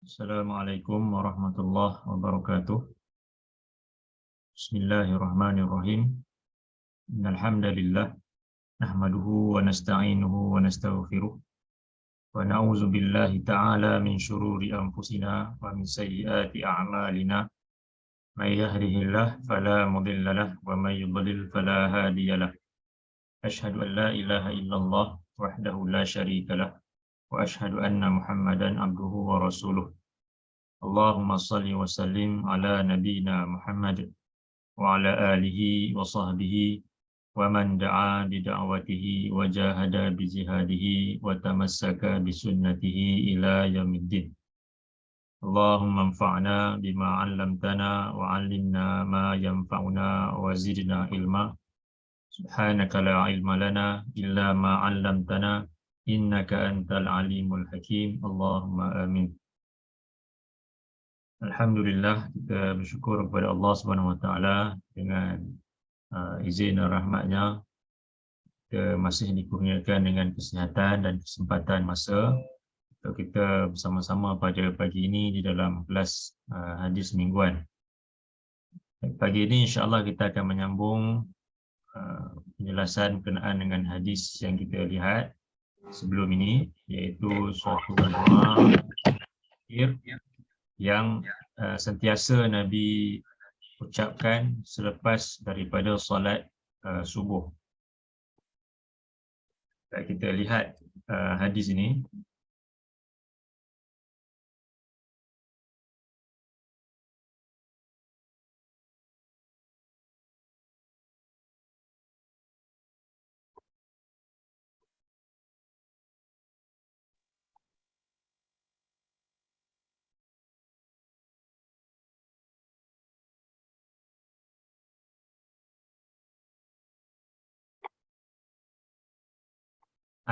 Assalamualaikum warahmatullahi wabarakatuh. Bismillahirrahmanirrahim. Innal hamdalillah nahmaduhu wa nasta'inuhu wa nastaghfiruh wa na'udzu billahi ta'ala min syururi anfusina wa min sayyiati a'malina. May yahdihillah fala mudilla lahu wa may yudlil fala hadiya lahu. Asyhadu an la ilaha illallah wahdahu la syarika lahu wa asyhadu anna Muhammadan abduhu wa rasuluh. Allahumma shalli wa sallim ala nabiyyina Muhammad wa ala alihi wa sahbihi wa man da'a bi da'watihi wa jahada bi jihadihi wa tamassaka bi sunnatihi ila yaumiddin. Allahumma anfa'na bima 'allamtana wa 'allimna ma yanfa'una wa zidna ilma. Subhanaka la ilma lana illa ma 'allamtana innaka antal alimul hakim. Allahumma amin. Alhamdulillah, kita bersyukur kepada Allah Subhanahu Wa Taala dengan izin dan rahmatnya kita masih dikurniakan dengan kesihatan dan kesempatan masa untuk kita bersama-sama pada pagi ini di dalam kelas hadis mingguan. Pagi ini insya-Allah kita akan menyambung penjelasan berkenaan dengan hadis yang kita lihat sebelum ini, iaitu suatu doa yang sentiasa Nabi ucapkan selepas daripada solat subuh. Kita lihat hadis ini.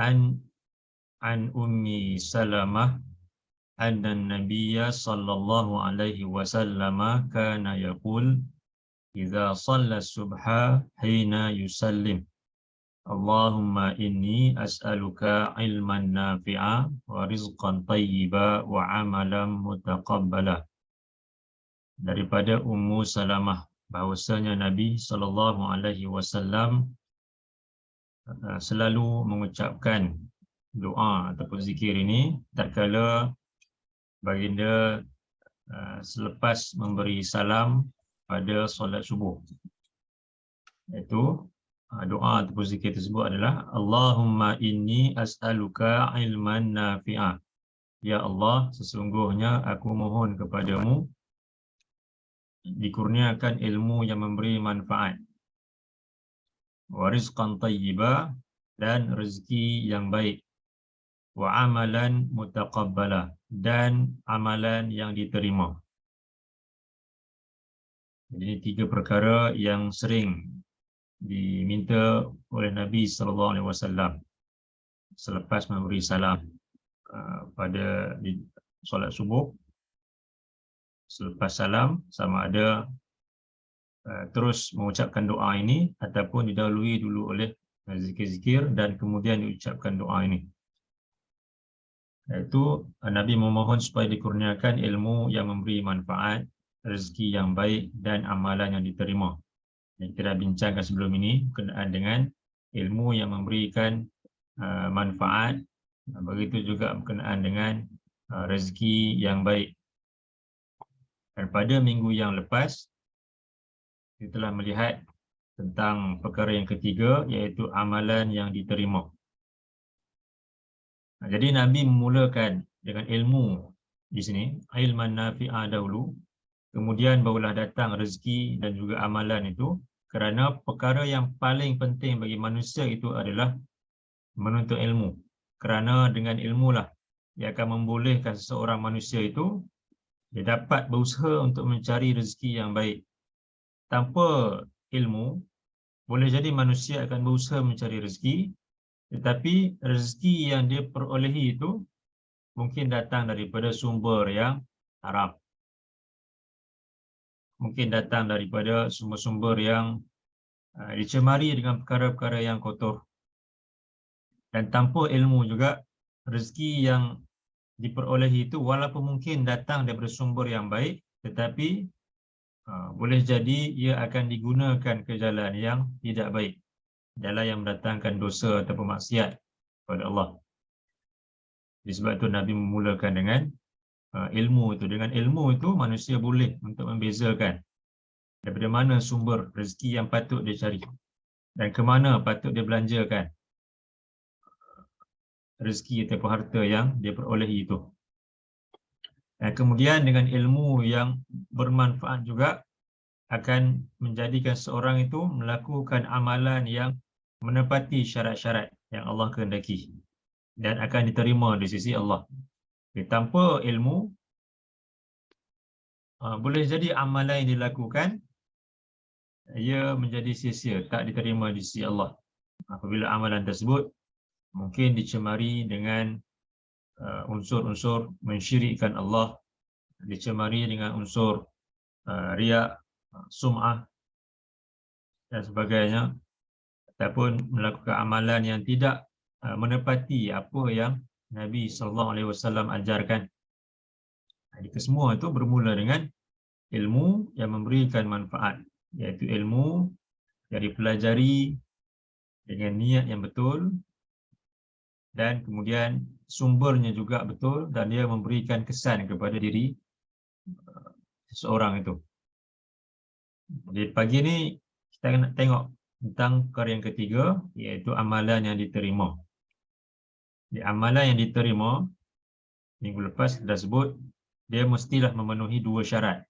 An Ummi Salamah anna Nabiyya sallallahu alaihi wasallam kana yaqul idza shalla subha hina yusallim Allahumma inni as'aluka ilman nafi'a wa rizqan tayyiba wa amalan mutaqabbala. Daripada Ummu Salamah bahwasanya Nabi sallallahu alaihi wasallam selalu mengucapkan doa ataupun zikir ini tatkala baginda selepas memberi salam pada solat subuh. Iaitu doa ataupun zikir tersebut adalah Allahumma inni as'aluka ilman nafi'a. Ya Allah, sesungguhnya aku mohon kepadamu dikurniakan ilmu yang memberi manfaat, wa rizqan tayyiba, dan rezeki yang baik, wa amalan mutaqabbala, dan amalan yang diterima. Jadi tiga perkara yang sering diminta oleh Nabi sallallahu alaihi wasallam selepas memberi salam pada solat subuh. Selepas salam, sama ada terus mengucapkan doa ini ataupun didahului dulu oleh zikir-zikir dan kemudian diucapkan doa ini. Iaitu Nabi memohon supaya dikurniakan ilmu yang memberi manfaat, rezeki yang baik, dan amalan yang diterima. Yang kita bincangkan sebelum ini berkenaan dengan ilmu yang memberikan manfaat, begitu juga berkenaan dengan rezeki yang baik. Dan pada minggu yang lepas kita telah melihat tentang perkara yang ketiga, iaitu amalan yang diterima. Jadi Nabi memulakan dengan ilmu di sini, ilman nafi'ah dahulu, kemudian barulah datang rezeki dan juga amalan itu, kerana perkara yang paling penting bagi manusia itu adalah menuntut ilmu. Kerana dengan ilmulah ia akan membolehkan seseorang manusia itu dia dapat berusaha untuk mencari rezeki yang baik. Tanpa ilmu, boleh jadi manusia akan berusaha mencari rezeki, tetapi rezeki yang dia perolehi itu mungkin datang daripada sumber yang haram. Mungkin datang daripada sumber-sumber yang dicemari dengan perkara-perkara yang kotor. Dan tanpa ilmu juga, rezeki yang diperolehi itu walaupun mungkin datang daripada sumber yang baik, tetapi boleh jadi ia akan digunakan ke jalan yang tidak baik, jalan yang mendatangkan dosa atau maksiat kepada Allah. Sebab itu Nabi memulakan dengan ilmu itu. Dengan ilmu itu manusia boleh untuk membezakan daripada mana sumber rezeki yang patut dia cari dan ke mana patut dia belanjakan rezeki atau harta yang dia perolehi itu. Dan kemudian dengan ilmu yang bermanfaat juga akan menjadikan seorang itu melakukan amalan yang menepati syarat-syarat yang Allah kehendaki dan akan diterima di sisi Allah. Tanpa ilmu, boleh jadi amalan yang dilakukan ia menjadi sia-sia, tak diterima di sisi Allah. Apabila amalan tersebut mungkin dicemari dengan unsur-unsur mensyirikkan Allah, dicemari dengan unsur riya, sum'ah dan sebagainya, ataupun melakukan amalan yang tidak menepati apa yang Nabi SAW ajarkan. Jadi kesemua itu bermula dengan ilmu yang memberikan manfaat, iaitu ilmu yang dipelajari dengan niat yang betul dan kemudian sumbernya juga betul dan dia memberikan kesan kepada diri seseorang itu. Jadi pagi ini kita nak tengok tentang perkara yang ketiga, iaitu amalan yang diterima. Di amalan yang diterima, minggu lepas kita sebut, dia mestilah memenuhi dua syarat.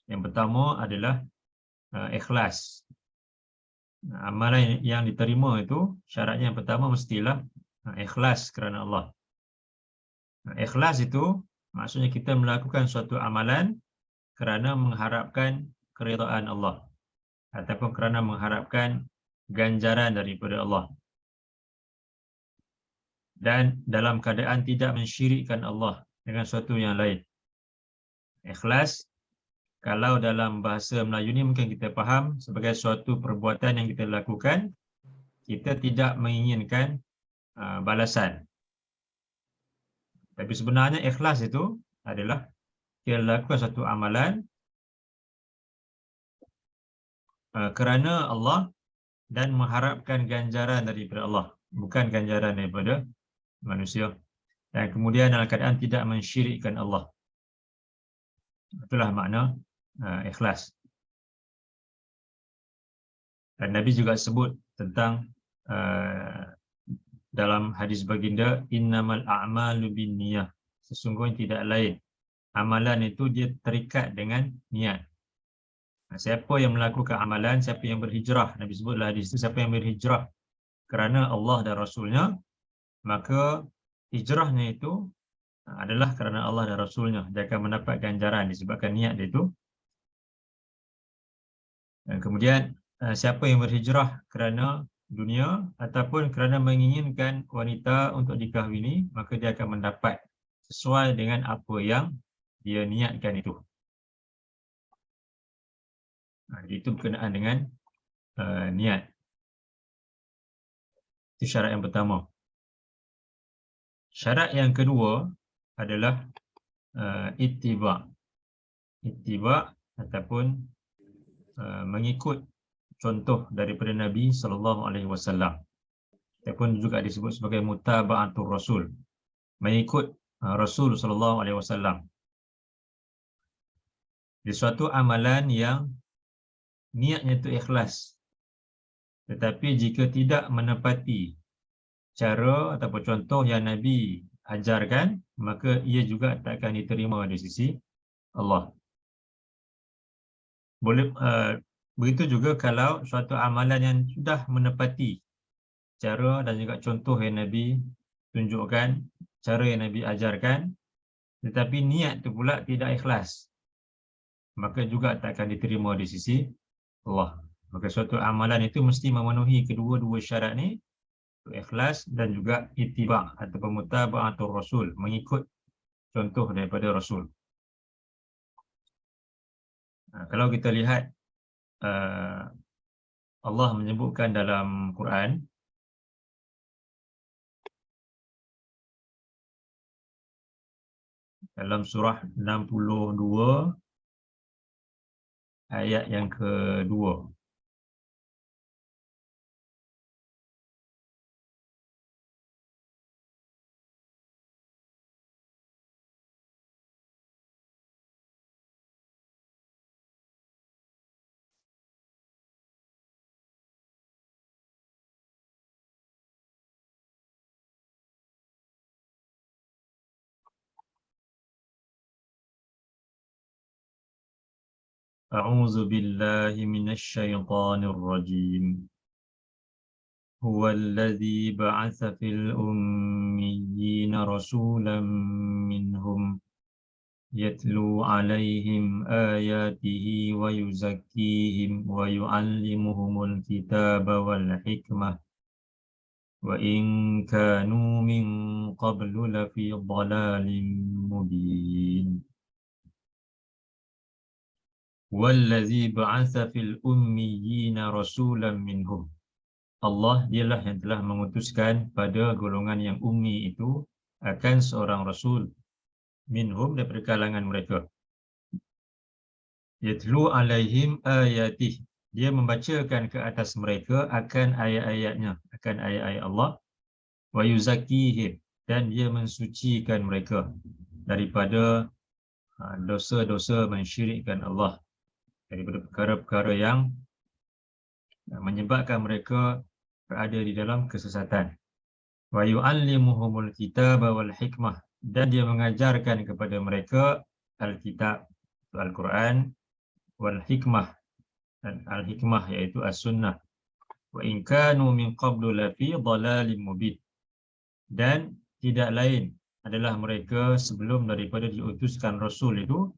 Yang pertama adalah ikhlas. Amalan yang diterima itu, syaratnya yang pertama mestilah ikhlas kerana Allah. Ikhlas itu maksudnya kita melakukan suatu amalan kerana mengharapkan keridaan Allah ataupun kerana mengharapkan ganjaran daripada Allah, dan dalam keadaan tidak mensyirikkan Allah dengan sesuatu yang lain. Ikhlas, kalau dalam bahasa Melayu ni mungkin kita faham sebagai suatu perbuatan yang kita lakukan, kita tidak menginginkan balasan. Tapi sebenarnya ikhlas itu adalah kita lakukan satu amalan kerana Allah dan mengharapkan ganjaran daripada Allah, bukan ganjaran daripada manusia. Dan kemudian dalam keadaan tidak mensyirikkan Allah. Itulah makna ikhlas. Dan Nabi juga sebut tentang dalam hadis baginda, innamal a'malu binniyah. Sesungguhnya tidak lain, amalan itu dia terikat dengan niat. Siapa yang melakukan amalan, siapa yang berhijrah, Nabi sebutlah hadis itu, siapa yang berhijrah kerana Allah dan Rasulnya, maka hijrahnya itu adalah kerana Allah dan Rasulnya. Dia akan mendapat ganjaran disebabkan niat dia itu. Dan kemudian siapa yang berhijrah kerana dunia ataupun kerana menginginkan wanita untuk dikahwini, maka dia akan mendapat sesuai dengan apa yang dia niatkan itu. Itu berkenaan dengan niat. Itu syarat yang pertama. Syarat yang kedua adalah ittiba'. Ittiba' ataupun mengikut contoh daripada Nabi SAW, ataupun juga disebut sebagai mutaba'atul Rasul, mengikut Rasul SAW. Di suatu amalan yang niatnya itu ikhlas, tetapi jika tidak menepati cara ataupun contoh yang Nabi ajarkan, maka ia juga tak akan diterima di sisi Allah. Boleh begitu juga kalau suatu amalan yang sudah menepati cara dan juga contoh yang Nabi tunjukkan, cara yang Nabi ajarkan, tetapi niat itu pula tidak ikhlas, maka juga tak akan diterima di sisi Allah. Maka suatu amalan itu mesti memenuhi kedua-dua syarat ni, ikhlas dan juga ittiba' atau mutaba'atul Rasul, mengikut contoh daripada Rasul. Kalau kita lihat Allah menyebutkan dalam Quran, dalam surah 62 ayat yang kedua. A'udzu billahi minasyaitonir rajim. Huwallazi ba'atsa fil ummiyina rasulan minhum yatlu 'alaihim ayatihi wa yuzakkihim wa yu'allimuhumul kitaba wal hikmah wa in kanu min qablu lafi dhalalin mubin. Wallazi ba'atsa fil ummiyina rasulan minhum. Allah dialah yang telah mengutuskan pada golongan yang ummi itu akan seorang rasul minhum daripada kalangan mereka. Yatlu alaihim ayatih. Dia membacakan ke atas mereka akan ayat-ayatnya, akan ayat-ayat Allah. Wa yuzakkihim, dan dia mensucikan mereka daripada dosa-dosa mensyirikkan Allah, daripada perkara-perkara yang menyebabkan mereka berada di dalam kesesatan. Wa yu'allimuhumul kitaba wal hikmah, dan dia mengajarkan kepada mereka Alkitab, Al-Quran, wal hikmah, dan al-hikmah iaitu as-sunnah. Wa in kanu min qablu lafi dhalalin mubin, dan tidak lain adalah mereka sebelum daripada diutuskan Rasul itu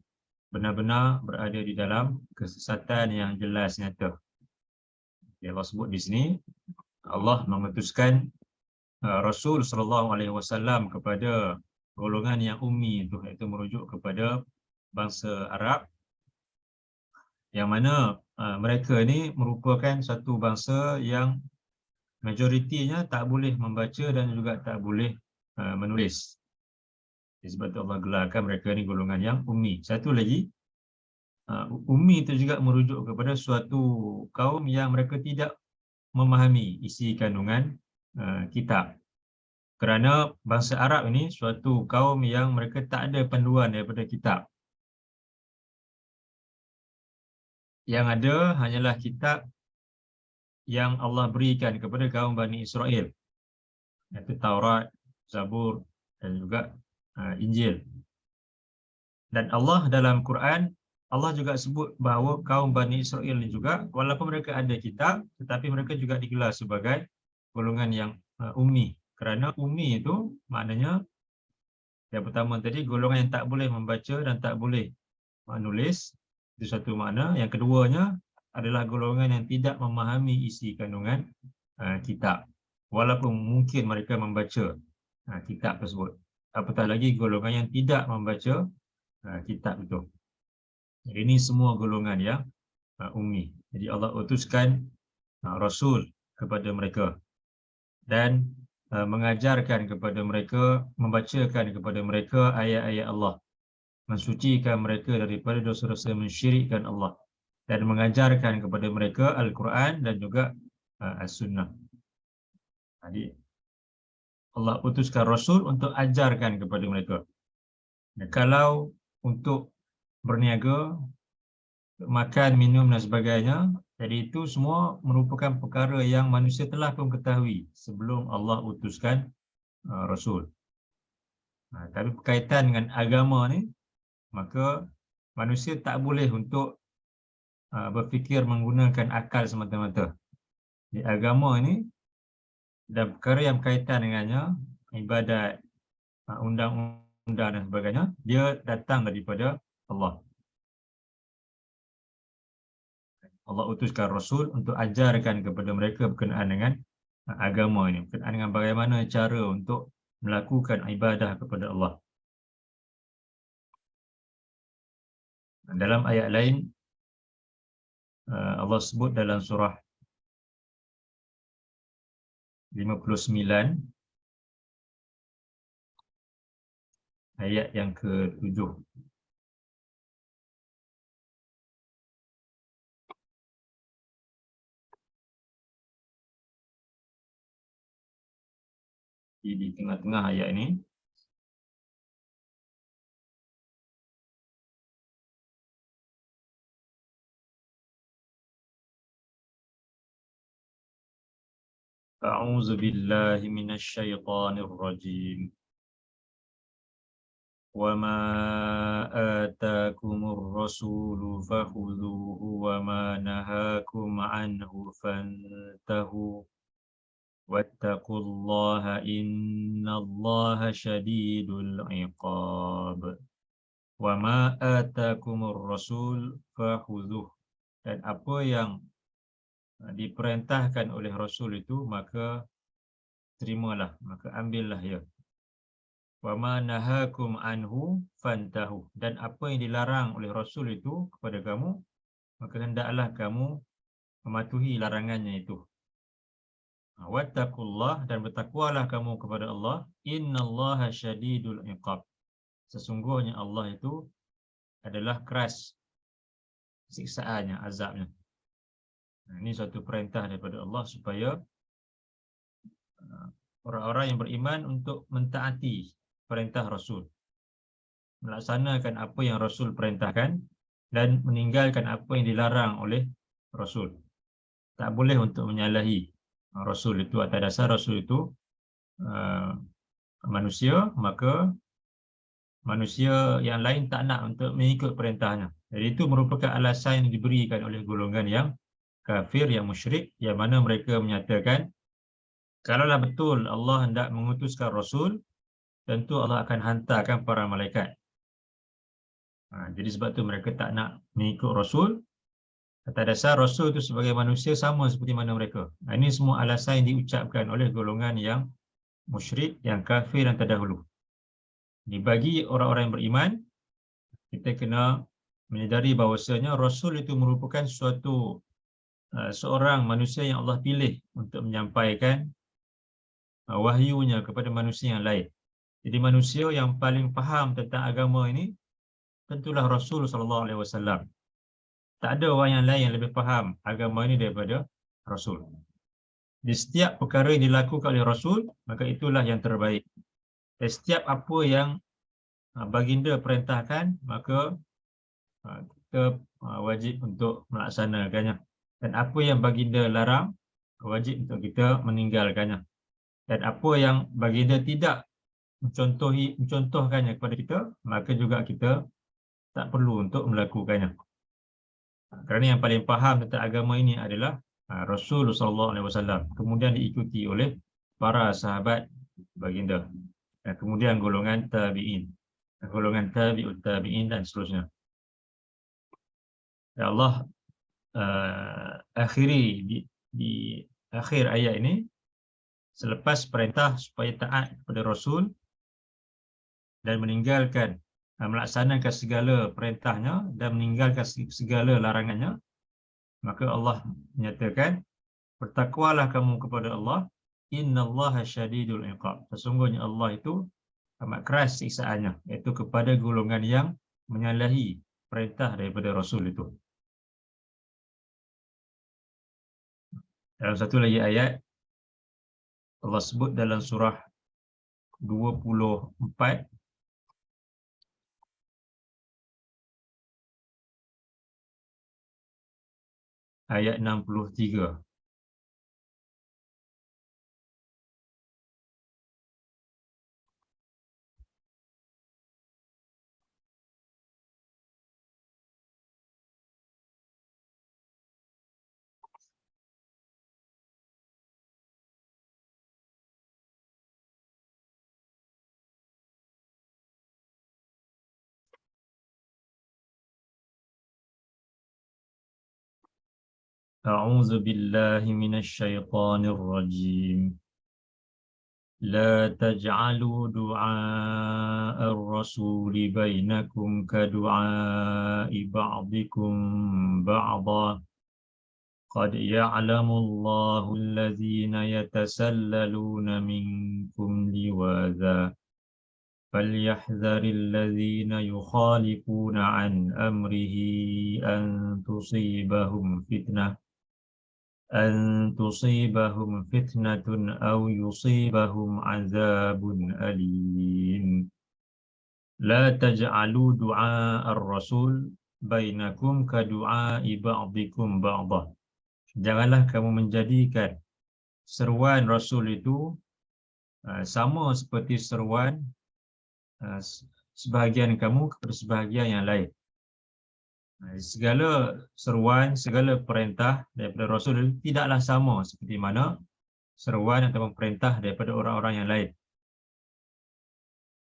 benar-benar berada di dalam kesesatan yang jelas nyata. Allah sebut di sini, Allah mengutuskan Rasul SAW kepada golongan yang ummi itu, iaitu merujuk kepada bangsa Arab, yang mana mereka ini merupakan satu bangsa yang majoritinya tak boleh membaca dan juga tak boleh menulis. Sebab itu Allah gelarkan mereka ni golongan yang ummi. Satu lagi, ummi itu juga merujuk kepada suatu kaum yang mereka tidak memahami isi kandungan kitab. Kerana bangsa Arab ini suatu kaum yang mereka tak ada panduan daripada kitab. Yang ada hanyalah kitab yang Allah berikan kepada kaum Bani Israel, iaitu Taurat, Zabur dan juga Injil. Dan Allah dalam Quran, Allah juga sebut bahawa kaum Bani Israel ini juga, walaupun mereka ada kitab, tetapi mereka juga digelar sebagai golongan yang ummi. Kerana ummi itu maknanya, yang pertama tadi, golongan yang tak boleh membaca dan tak boleh menulis, itu satu makna. Yang keduanya adalah golongan yang tidak memahami isi kandungan kitab, walaupun mungkin mereka membaca kitab tersebut. Apatah lagi golongan yang tidak membaca kitab itu. Jadi ini semua golongan yang ummi. Jadi Allah utuskan Rasul kepada mereka dan mengajarkan kepada mereka, membacakan kepada mereka ayat-ayat Allah, mensucikan mereka daripada dosa-dosa mensyirikkan Allah, dan mengajarkan kepada mereka Al-Quran dan juga As-Sunnah. Jadi Allah utuskan Rasul untuk ajarkan kepada mereka. Dan kalau untuk berniaga, makan, minum dan sebagainya, jadi itu semua merupakan perkara yang manusia telah pun ketahui sebelum Allah utuskan Rasul. Tapi berkaitan dengan agama ni, maka manusia tak boleh untuk berfikir menggunakan akal semata-mata. Di agama ini dan perkara yang berkaitan dengannya, ibadat, undang-undang dan sebagainya, dia datang daripada Allah. Allah utuskan Rasul untuk ajarkan kepada mereka berkenaan dengan agama ini, berkenaan dengan bagaimana cara untuk melakukan ibadah kepada Allah. Dalam ayat lain, Allah sebut dalam surah 59, ayat yang ke-7. Di tengah-tengah ayat ini. A'udzu billahi minasyaitonir rajim. Wa ma atakumur rasulu fakhudhuhu wa ma nahakum anhu fantahu. Wattaqullaha innallaha syadidul iqab. Wa ma atakumur rasul fakhudhuh. Dan apa yang diperintahkan oleh Rasul itu, maka terimalah, maka ambillah ya. Wa ma nahakum anhu fantahu. Dan apa yang dilarang oleh Rasul itu kepada kamu, maka hendaklah kamu mematuhi larangannya itu. Wattaqullah, dan bertakwalah kamu kepada Allah. Innallaha syadidul iqab. Sesungguhnya Allah itu adalah keras siksaannya, azabnya. Ini suatu perintah daripada Allah supaya orang-orang yang beriman untuk mentaati perintah Rasul, melaksanakan apa yang Rasul perintahkan dan meninggalkan apa yang dilarang oleh Rasul. Tak boleh untuk menyalahi Rasul itu atas dasar Rasul itu manusia, maka manusia yang lain tak nak untuk mengikut perintahnya. Jadi itu merupakan alasan yang diberikan oleh golongan yang kafir, yang musyrik, yang mana mereka menyatakan kalaulah betul Allah hendak mengutuskan Rasul, tentu Allah akan hantarkan para malaikat. Jadi sebab tu mereka tak nak mengikut Rasul atas dasar Rasul itu sebagai manusia sama seperti mana mereka. Ini semua alasan yang diucapkan oleh golongan yang musyrik, yang kafir yang terdahulu. Bagi orang-orang yang beriman, kita kena menyedari bahawasanya Rasul itu merupakan seorang manusia yang Allah pilih untuk menyampaikan wahyunya kepada manusia yang lain. Jadi manusia yang paling faham tentang agama ini tentulah Rasul SAW. Tak ada orang yang lain yang lebih faham agama ini daripada Rasul. Di setiap perkara yang dilakukan oleh Rasul, maka itulah yang terbaik. Dan setiap apa yang baginda perintahkan, maka kita wajib untuk melaksanakannya. Dan apa yang baginda larang, wajib untuk kita meninggalkannya. Dan apa yang baginda tidak mencontohkannya kepada kita, maka juga kita tak perlu untuk melakukannya. Kerana yang paling faham tentang agama ini adalah Rasulullah SAW. Kemudian diikuti oleh para sahabat baginda. Dan kemudian golongan tabi'in, golongan tabi'ut tabi'in dan seterusnya. Ya Allah akhiri di akhir ayat ini, selepas perintah supaya taat kepada Rasul dan meninggalkan, melaksanakan segala perintahnya dan meninggalkan segala larangannya, maka Allah menyatakan, bertakwalah kamu kepada Allah, innallaha syadidul iqab. Sesungguhnya Allah itu amat keras siksaannya, iaitu kepada golongan yang menyalahi perintah daripada Rasul itu. Dalam satu lagi ayat, Allah sebut dalam surah 24 ayat 63. A'udzu billahi minasyaitonir rajim. La taj'alu du'a'ar rasuli bainakum kadu'a'i ba'dikum ba'dha. Qad ya'lamu Allahu alladhina yatasallaluna minkum liwadha. فليحذر الذين يخالفون عن أمره أن تصيبهم فتنة أو يصيبهم عذاب أليم لا تجعلوا دعاء الرسول بينكم كدعاء بعضكم بعضا. Janganlah kamu menjadikan seruan Rasul itu sama seperti seruan sebahagian kamu kepada sebahagian yang lain. Segala seruan, segala perintah daripada Rasul tidaklah sama seperti mana seruan atau perintah daripada orang-orang yang lain.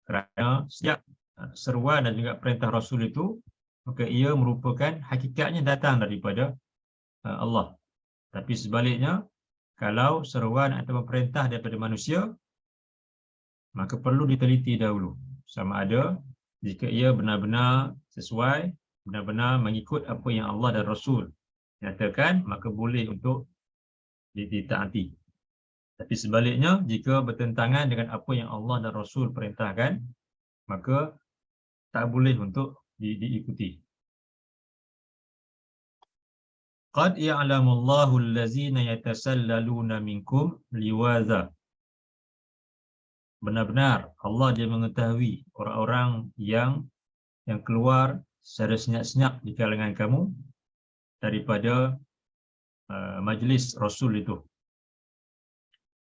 Kerana setiap seruan dan juga perintah Rasul itu, maka ia merupakan hakikatnya datang daripada Allah. Tapi sebaliknya, kalau seruan atau perintah daripada manusia, maka perlu diteliti dahulu sama ada jika ia benar-benar sesuai, benar-benar mengikut apa yang Allah dan Rasul nyatakan, maka boleh untuk ditaati. Tapi sebaliknya, jika bertentangan dengan apa yang Allah dan Rasul perintahkan, maka tak boleh untuk diikuti. Qad ya'lamullahu allazina yatasallaluna minkum liwaza. Benar-benar Allah dia mengetahui orang-orang yang keluar secara senyap-senyap di kalangan kamu daripada majlis Rasul itu.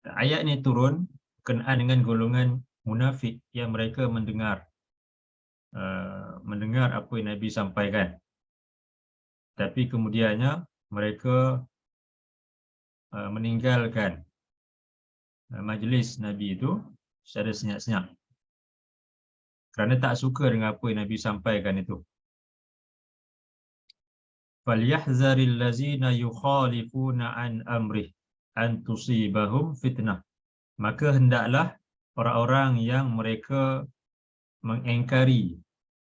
Ayat ini turun berkenaan dengan golongan munafik yang mereka mendengar apa yang Nabi sampaikan. Tapi kemudiannya mereka meninggalkan majlis Nabi itu secara senyap-senyap kerana tak suka dengan apa yang Nabi sampaikan itu. Falyahzaril ladzina yukhalifuna an amrih an tusibahum fitnah. Maka hendaklah orang-orang yang mereka mengingkari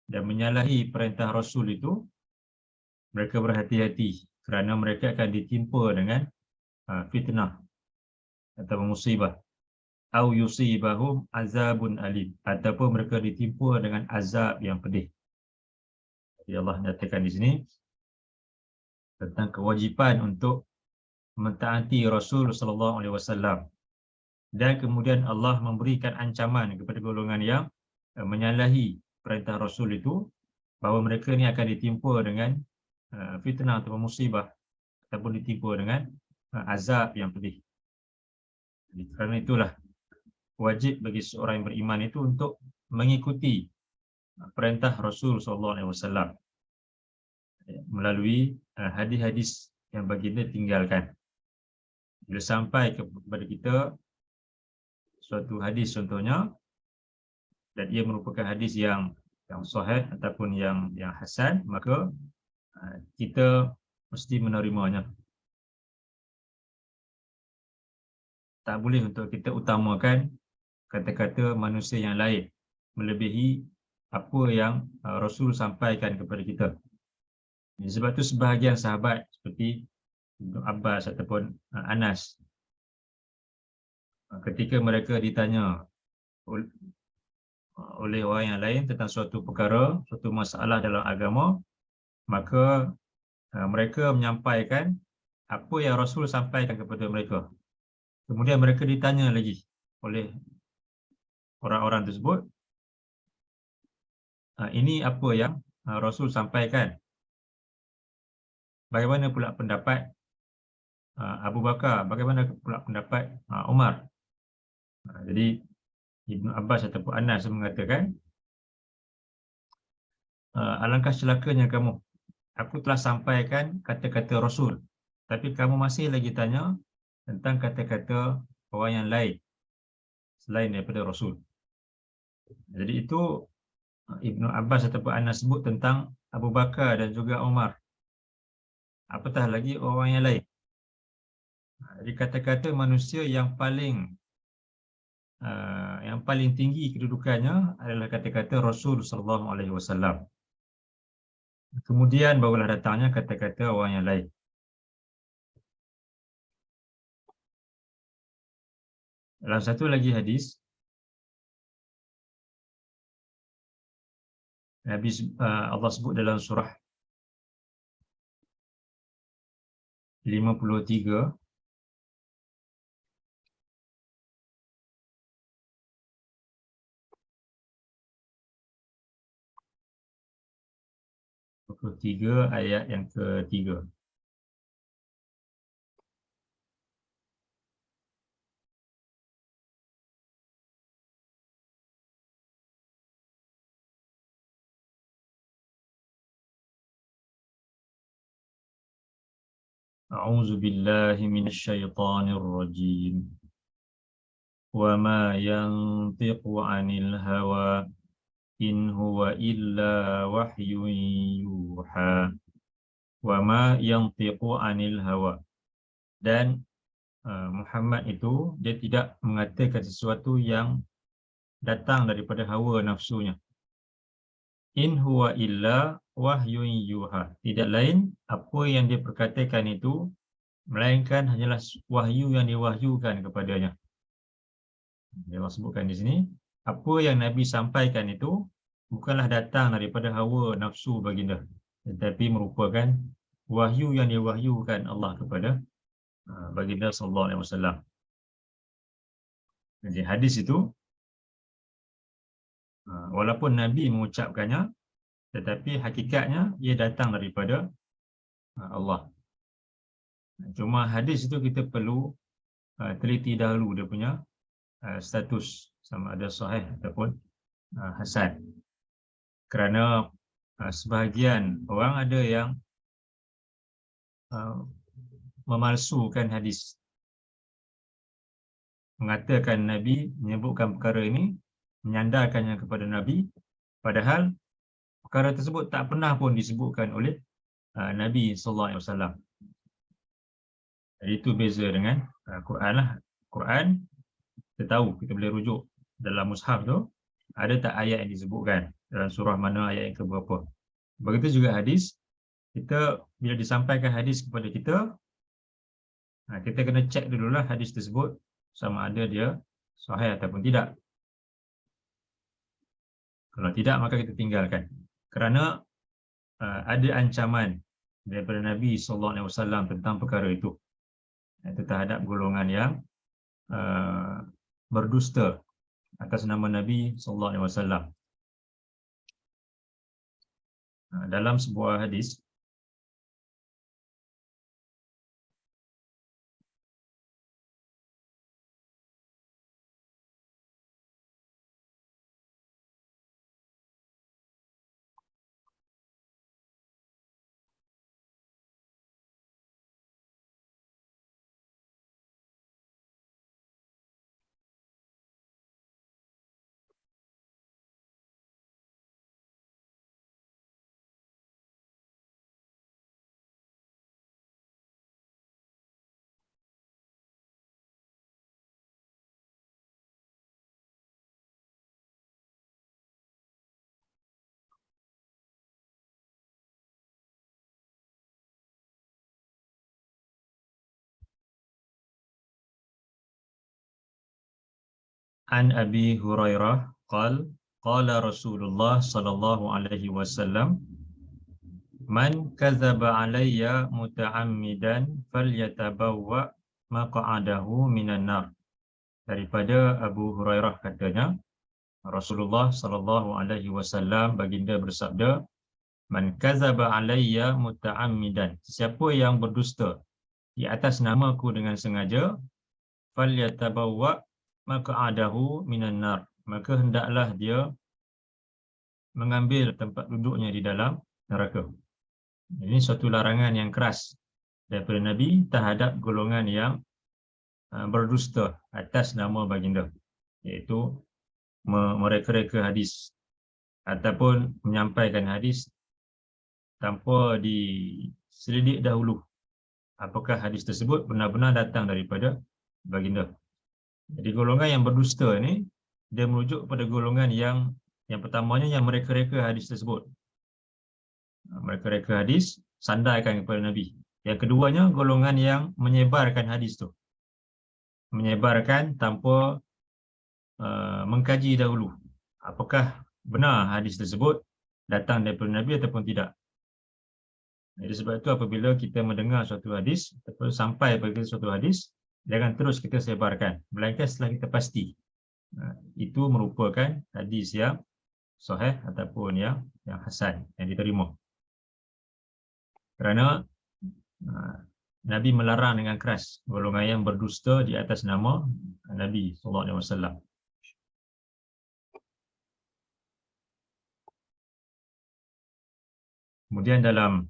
dan menyalahi perintah Rasul itu, mereka berhati-hati kerana mereka akan ditimpa dengan fitnah atau musibah. Au yusibahum azabun alim, ataupun mereka ditimpa dengan azab yang pedih. Jadi Allah nyatakan di sini tentang kewajipan untuk mentaati Rasul sallallahu alaihi wasallam, dan kemudian Allah memberikan ancaman kepada golongan yang menyalahi perintah Rasul itu, bahawa mereka ni akan ditimpa dengan fitnah atau musibah, ataupun ditimpa dengan azab yang pedih. Jadi, kerana itulah wajib bagi seorang yang beriman itu untuk mengikuti perintah Rasul sallallahu alaihi wasallam melalui hadis-hadis yang baginda tinggalkan. Bila sampai kepada kita suatu hadis contohnya, dan ia merupakan hadis yang sahih ataupun yang hasan, maka kita mesti menerimanya. Tak boleh untuk kita utamakan kata-kata manusia yang lain melebihi apa yang Rasul sampaikan kepada kita. Sebab itu sebahagian sahabat seperti Ibnu Abbas ataupun Anas, ketika mereka ditanya oleh orang yang lain tentang suatu perkara, suatu masalah dalam agama, maka mereka menyampaikan apa yang Rasul sampaikan kepada mereka. Kemudian mereka ditanya lagi oleh orang-orang tersebut, ini apa yang Rasul sampaikan? Bagaimana pula pendapat Abu Bakar? Bagaimana pula pendapat Umar? Jadi Ibnu Abbas ataupun Anas mengatakan, alangkah celakanya kamu. Aku telah sampaikan kata-kata Rasul, tapi kamu masih lagi tanya tentang kata-kata orang yang lain selain daripada Rasul. Jadi itu Ibnu Abbas ataupun Anas sebut tentang Abu Bakar dan juga Umar. Apatah lagi orang yang lain. Jadi kata-kata manusia yang paling tinggi kedudukannya adalah kata-kata Rasul sallallahu alaihi wasallam. Kemudian barulah datangnya kata-kata orang yang lain. Dalam satu lagi hadis, Allah sebut dalam surah 53 ayat yang ketiga. A'udzu billahi minasyaitonir rajim. Wa ma yantiqu 'anil hawa in huwa illa wahyun yuha. Wa ma yantiqu 'anil hawa. Dan Muhammad itu dia tidak mengatakan sesuatu yang datang daripada hawa nafsunya. In huwa illa wahyun yuha. Tidak lain apa yang dia perkatakan itu melainkan hanyalah wahyu yang diwahyukan kepadanya. Dia sebutkan di sini, apa yang Nabi sampaikan itu bukanlah datang daripada hawa nafsu baginda, tetapi merupakan wahyu yang diwahyukan Allah kepada baginda sallallahu alaihi wasallam. Jadi hadis itu walaupun Nabi mengucapkannya, tetapi hakikatnya ia datang daripada Allah. Cuma hadis itu kita perlu teliti dahulu dia punya status, sama ada sahih ataupun hasan. Kerana sebahagian orang ada yang memalsukan hadis, mengatakan Nabi menyebutkan perkara ini, menyandarkannya kepada Nabi, padahal perkara tersebut tak pernah pun disebutkan oleh Nabi sallallahu alaihi wasallam. Jadi itu beza dengan Quran lah. Quran kita tahu, kita boleh rujuk dalam mushaf tu ada tak ayat yang disebutkan dalam surah mana, ayat yang keberapa. Begitu juga hadis, kita bila disampaikan hadis kepada kita, kita kena cek dululah hadis tersebut sama ada dia sahih ataupun tidak. Kalau tidak, maka kita tinggalkan. Kerana ada ancaman daripada Nabi sallallahu alaihi wasallam tentang perkara itu, iaitu terhadap golongan yang berdusta atas nama Nabi sallallahu alaihi wasallam. Dalam sebuah hadis, an Abi Hurairah qala Rasulullah sallallahu alaihi wasallam, man kadzaba alayya muta'ammidan falyatabawwa maq'adahu minan nar. Daripada Abu Hurairah katanya, Rasulullah sallallahu alaihi wasallam baginda bersabda, man kadzaba alayya muta'ammidan, siapa yang berdusta di atas namaku dengan sengaja, falyatabawwa maq'adahu minan nar, maka hendaklah dia mengambil tempat duduknya di dalam neraka. Ini suatu larangan yang keras daripada Nabi terhadap golongan yang berdusta atas nama baginda, iaitu mereka-reka hadis ataupun menyampaikan hadis tanpa diselidik dahulu apakah hadis tersebut benar-benar datang daripada baginda. Jadi golongan yang berdusta ni, dia merujuk pada golongan yang pertamanya yang mereka-reka hadis tersebut. Mereka-reka hadis sandarkan kepada Nabi. Yang keduanya, golongan yang menyebarkan hadis tu. Menyebarkan tanpa mengkaji dahulu apakah benar hadis tersebut datang daripada Nabi ataupun tidak. Jadi sebab itu apabila kita mendengar suatu hadis ataupun sampai pada suatu hadis, jangan terus kita sebarkan, melainkan setelah kita pasti itu merupakan hadis yang sahih ataupun yang hasan, yang diterima. Kerana Nabi melarang dengan keras golongan yang berdusta di atas nama Nabi SAW. Kemudian dalam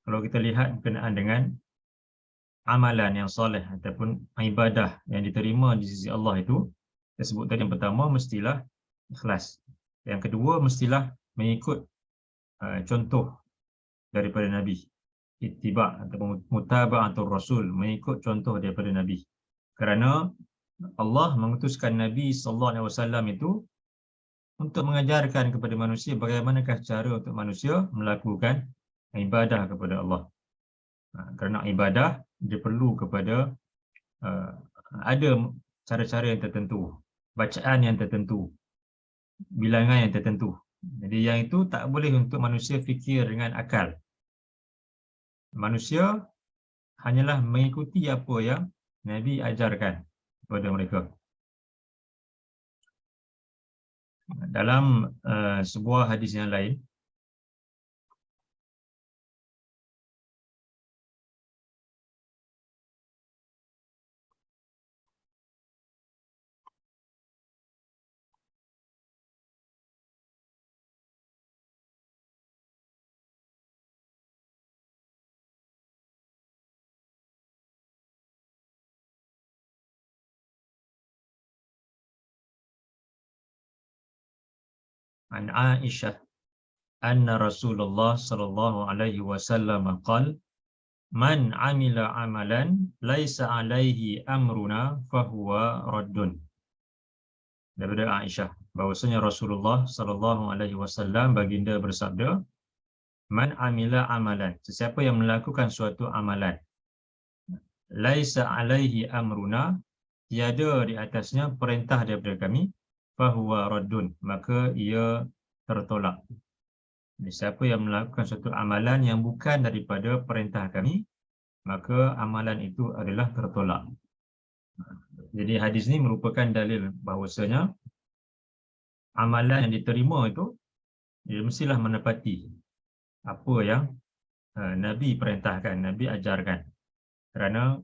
kalau kita lihat berkenaan dengan amalan yang soleh ataupun ibadah yang diterima di sisi Allah itu, kita sebut tadi yang pertama mestilah ikhlas. Yang kedua mestilah mengikut contoh daripada Nabi. Ittiba' ataupun mutaba'atul Rasul, mengikut contoh daripada Nabi. Kerana Allah mengutuskan Nabi SAW itu untuk mengajarkan kepada manusia bagaimanakah cara untuk manusia melakukan ibadah kepada Allah. Kerana ibadah dia perlu kepada ada cara-cara yang tertentu, bacaan yang tertentu, bilangan yang tertentu. Jadi yang itu tak boleh untuk manusia fikir dengan akal. Manusia hanyalah mengikuti apa yang Nabi ajarkan kepada mereka. Dalam sebuah hadis yang lain, an Aisyah anna Rasulullah sallallahu alaihi wasallam qala man amila amalan laisa alaihi amruna fahuwa raddun. Daripada Aisyah bahwasanya Rasulullah sallallahu alaihi wasallam baginda bersabda, man amila amalan, sesiapa yang melakukan suatu amalan, laisa alaihi amruna, tiada di atasnya perintah daripada kami, fahuwa raddun, maka ia tertolak. Jadi, siapa yang melakukan suatu amalan yang bukan daripada perintah kami, maka amalan itu adalah tertolak. Jadi hadis ini merupakan dalil bahawasanya amalan yang diterima itu dia mestilah menepati apa yang Nabi perintahkan, Nabi ajarkan. Kerana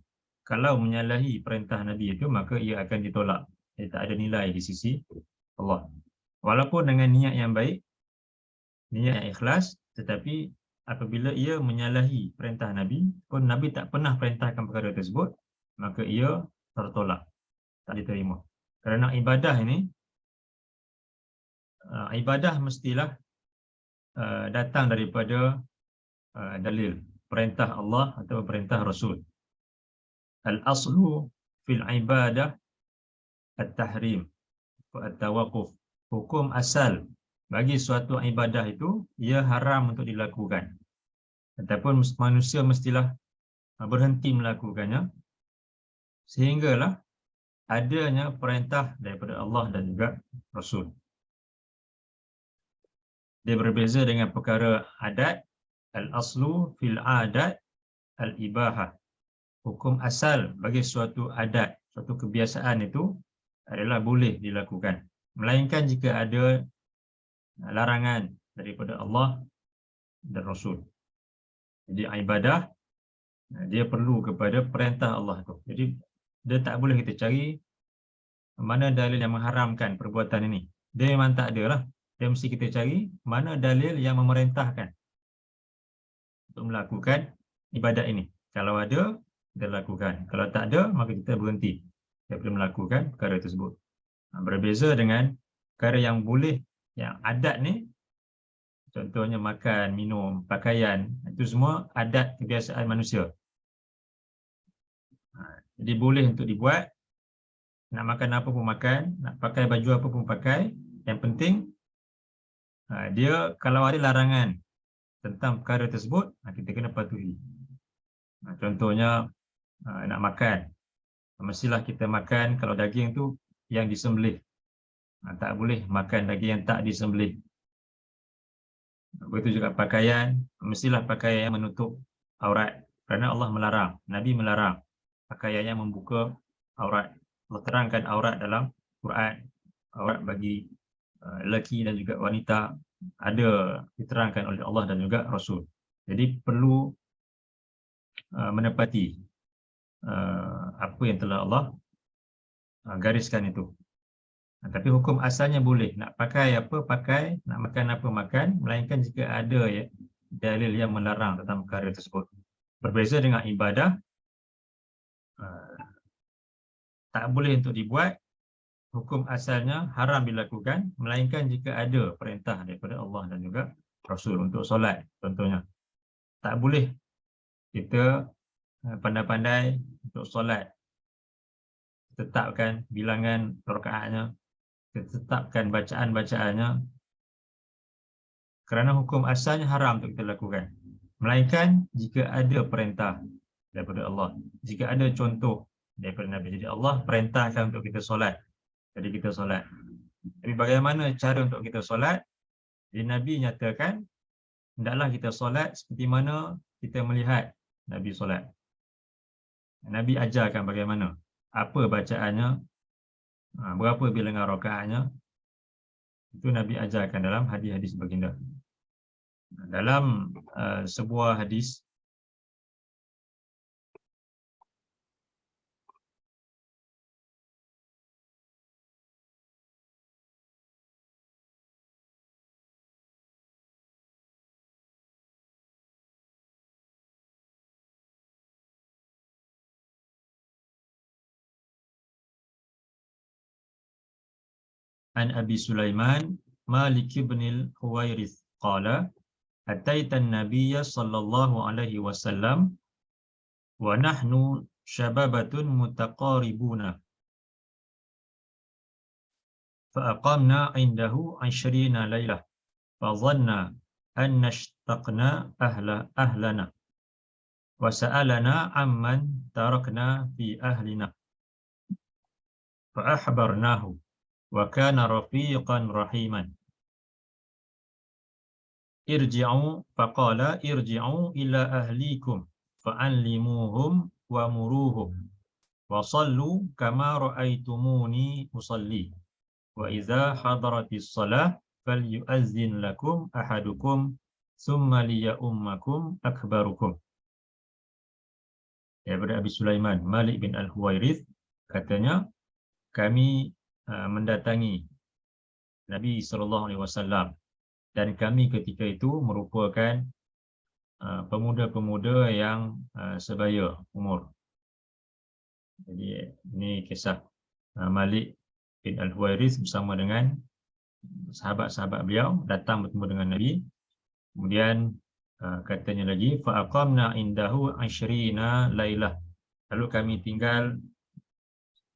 kalau menyalahi perintah Nabi itu, maka ia akan ditolak. Dia tak ada nilai di sisi Allah. Walaupun dengan niat yang baik, niat yang ikhlas, tetapi apabila ia menyalahi perintah Nabi, pun Nabi tak pernah perintahkan perkara tersebut, maka ia tertolak, tak diterima. Kerana ibadah ini, ibadah mestilah datang daripada dalil perintah Allah atau perintah Rasul. Al-aslu fil ibadah at-tahrim wa at-tawaqquf. Hukum asal bagi suatu ibadah itu ia haram untuk dilakukan, ataupun manusia mestilah berhenti melakukannya sehinggalah adanya perintah daripada Allah dan juga Rasul. Dia berbeza dengan perkara adat. Al-aslu fil adat al-ibahah. Hukum asal bagi suatu adat, suatu kebiasaan itu adalah boleh dilakukan, melainkan jika ada larangan daripada Allah dan Rasul. Jadi ibadah dia perlu kepada perintah Allah itu. Jadi dia tak boleh kita cari mana dalil yang mengharamkan perbuatan ini. Dia memang tak ada lah. Dia mesti kita cari mana dalil yang memerintahkan untuk melakukan ibadat ini. Kalau ada, kita lakukan. Kalau tak ada, maka kita berhenti daripada melakukan perkara tersebut. Berbeza dengan perkara yang boleh, yang adat ni, contohnya makan, minum, pakaian, itu semua adat kebiasaan manusia. Jadi boleh untuk dibuat, nak makan apa pun makan, nak pakai baju apa pun pakai. Yang penting, dia kalau ada larangan tentang perkara tersebut, kita kena patuhi. Contohnya, nak makan, mestilah kita makan kalau daging tu yang disembelih. Tak boleh makan daging yang tak disembelih. Begitu juga pakaian, mestilah pakaian yang menutup aurat. Kerana Allah melarang, Nabi melarang pakaian yang membuka aurat. Allah terangkan aurat dalam Quran. Aurat bagi lelaki dan juga wanita ada diterangkan oleh Allah dan juga Rasul. Jadi perlu menepati apa yang telah Allah gariskan itu. Tapi hukum asalnya boleh. Nak pakai apa, pakai. Nak makan apa, makan. Melainkan jika ada ya, dalil yang melarang tentang perkara tersebut. Berbeza dengan ibadah, tak boleh untuk dibuat. Hukum asalnya haram dilakukan. Melainkan jika ada perintah daripada Allah dan juga Rasul untuk solat. Contohnya. Tak boleh kita pandai-pandai untuk solat. Tetapkan bilangan rakaatnya. Tetapkan bacaan-bacaannya. Kerana hukum asalnya haram untuk kita lakukan. Melainkan jika ada perintah daripada Allah. Jika ada contoh daripada Nabi. Jadi Allah perintahkan untuk kita solat. Jadi kita solat. Tapi bagaimana cara untuk kita solat? Jadi Nabi nyatakan, hendaklah kita solat seperti mana kita melihat Nabi solat. Nabi ajarkan bagaimana. Apa bacaannya. Berapa bilangan rakaatnya. Itu Nabi ajarkan dalam hadis-hadis baginda. Dalam sebuah hadis, an Abi Sulaiman Malik bin al-Huwairith qala ataitan nabiyya sallallahu alaihi wasallam wa nahnu syababatun mutaqaribuna fa aqamna indahu 20 lailah fa dhanna an nashtaqna ahlana wa sa'alana amman tarakna fi ahlina fa ahbarnahu wa kana rafiqan rahiman irji'u faqala irji'u ila ahlikum fa'allimuhum wa muruhum wa sallu kama ra'aitumuni usalli wa idza hadaratis shalah falyu'azzin lakum ahadukum thumma liya'ummakum akbarukum. Daripada Abi Sulaiman Malik bin Al-Huwairith katanya, kami mendatangi Nabi SAW dan kami ketika itu merupakan pemuda-pemuda yang sebaya umur. Jadi ini kisah Malik bin Al-Huwairith bersama dengan sahabat-sahabat beliau datang bertemu dengan Nabi. Kemudian katanya lagi fa aqamna indahu 20 lailah. Lalu kami tinggal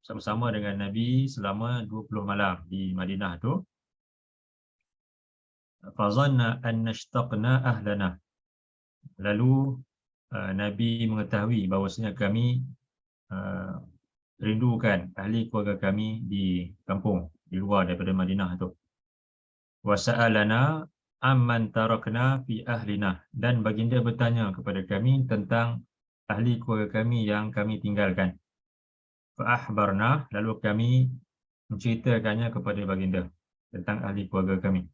sama-sama dengan Nabi selama 20 malam di Madinah tu. Fa zanna an nashtaqna ahlana. Lalu Nabi mengetahui bahawasanya kami rindukan ahli keluarga kami di kampung, di luar daripada Madinah itu. Wa sa'alana amman tarakna fi ahlina, dan baginda bertanya kepada kami tentang ahli keluarga kami yang kami tinggalkan. Fa ahbarna, lalu kami menceritakannya kepada baginda tentang ahli keluarga kami.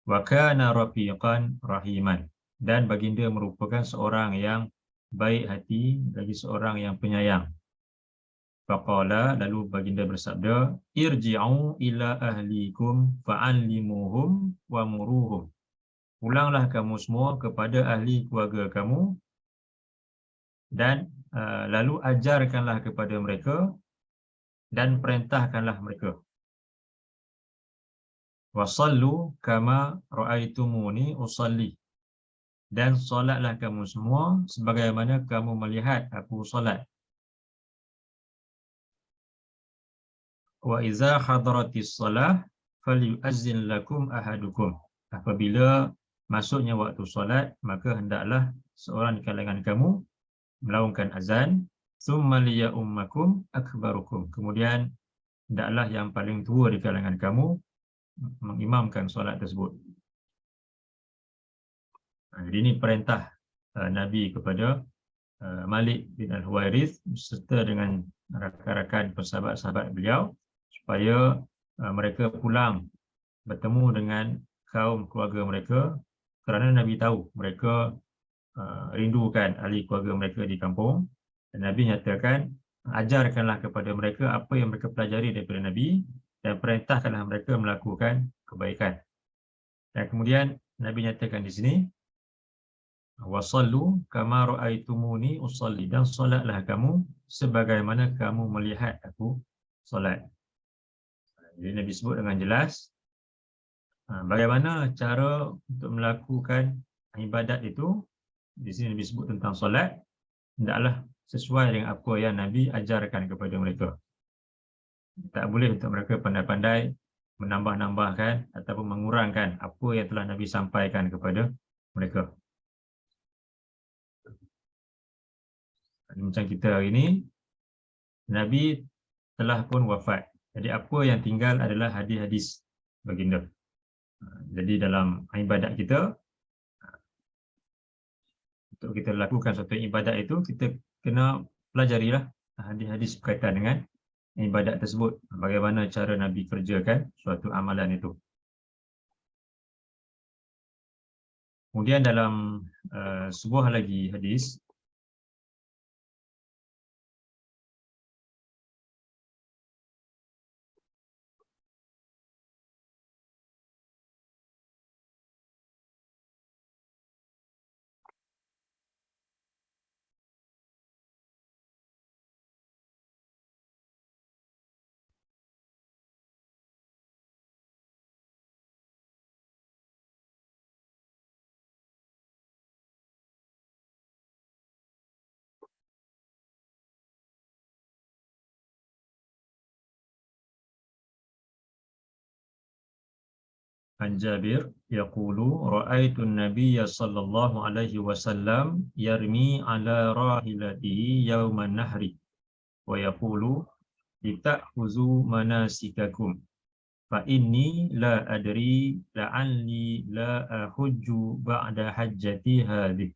Wa kana rafiqan rahiman, dan baginda merupakan seorang yang baik hati, lagi seorang yang penyayang. Faqala, lalu baginda bersabda, irji'u ila ahlikum fa'allimuhum wa muruhum. Pulanglah kamu semua kepada ahli keluarga kamu dan lalu ajarkanlah kepada mereka dan perintahkanlah mereka. Wa sallu kama ra'aitumuni usalli. Dan solatlah kamu semua sebagaimana kamu melihat aku solat. Wa iza hadaratis shalah falyu'azzin lakum ahadukum. Apabila masuknya waktu solat, maka hendaklah seorang di kalangan kamu melaungkan azan. Thumma liya'ummakum akbarukum. Kemudian hendaklah yang paling tua di kalangan kamu mengimamkan solat tersebut. Jadi ini perintah Nabi kepada Malik bin Al-Huwairith serta dengan rakan-rakan sahabat-sahabat beliau supaya mereka pulang bertemu dengan kaum keluarga mereka, kerana Nabi tahu mereka rindukan ahli keluarga mereka di kampung, dan Nabi nyatakan ajarkanlah kepada mereka apa yang mereka pelajari daripada Nabi dan perintahkanlah mereka melakukan kebaikan. Dan kemudian Nabi nyatakan di sini, wasallu kama raaitumuni usalli, dan solatlah kamu sebagaimana kamu melihat aku solat. Jadi Nabi sebut dengan jelas bagaimana cara untuk melakukan ibadat itu. Di sini Nabi sebut tentang solat, hendaklah sesuai dengan apa yang Nabi ajarkan kepada mereka. Tak boleh untuk mereka pandai-pandai menambah-nambahkan ataupun mengurangkan apa yang telah Nabi sampaikan kepada mereka. Macam kita hari ini, Nabi telah pun wafat. Jadi apa yang tinggal adalah hadis-hadis baginda. Jadi dalam ibadat kita, untuk kita lakukan suatu ibadat itu, kita kena pelajarilah hadis-hadis berkaitan dengan ibadat tersebut. Bagaimana cara Nabi kerjakan suatu amalan itu. Kemudian dalam sebuah lagi hadis, an Jabir yaqulu ra'aitu an-nabiyya sallallahu alaihi wasallam yarmi ala rahilatihi yauman nahri wa yaqulu lita'khuzu manasikakum fa inni la adri la'alli la ahujju ba'da hajjati hadhihi.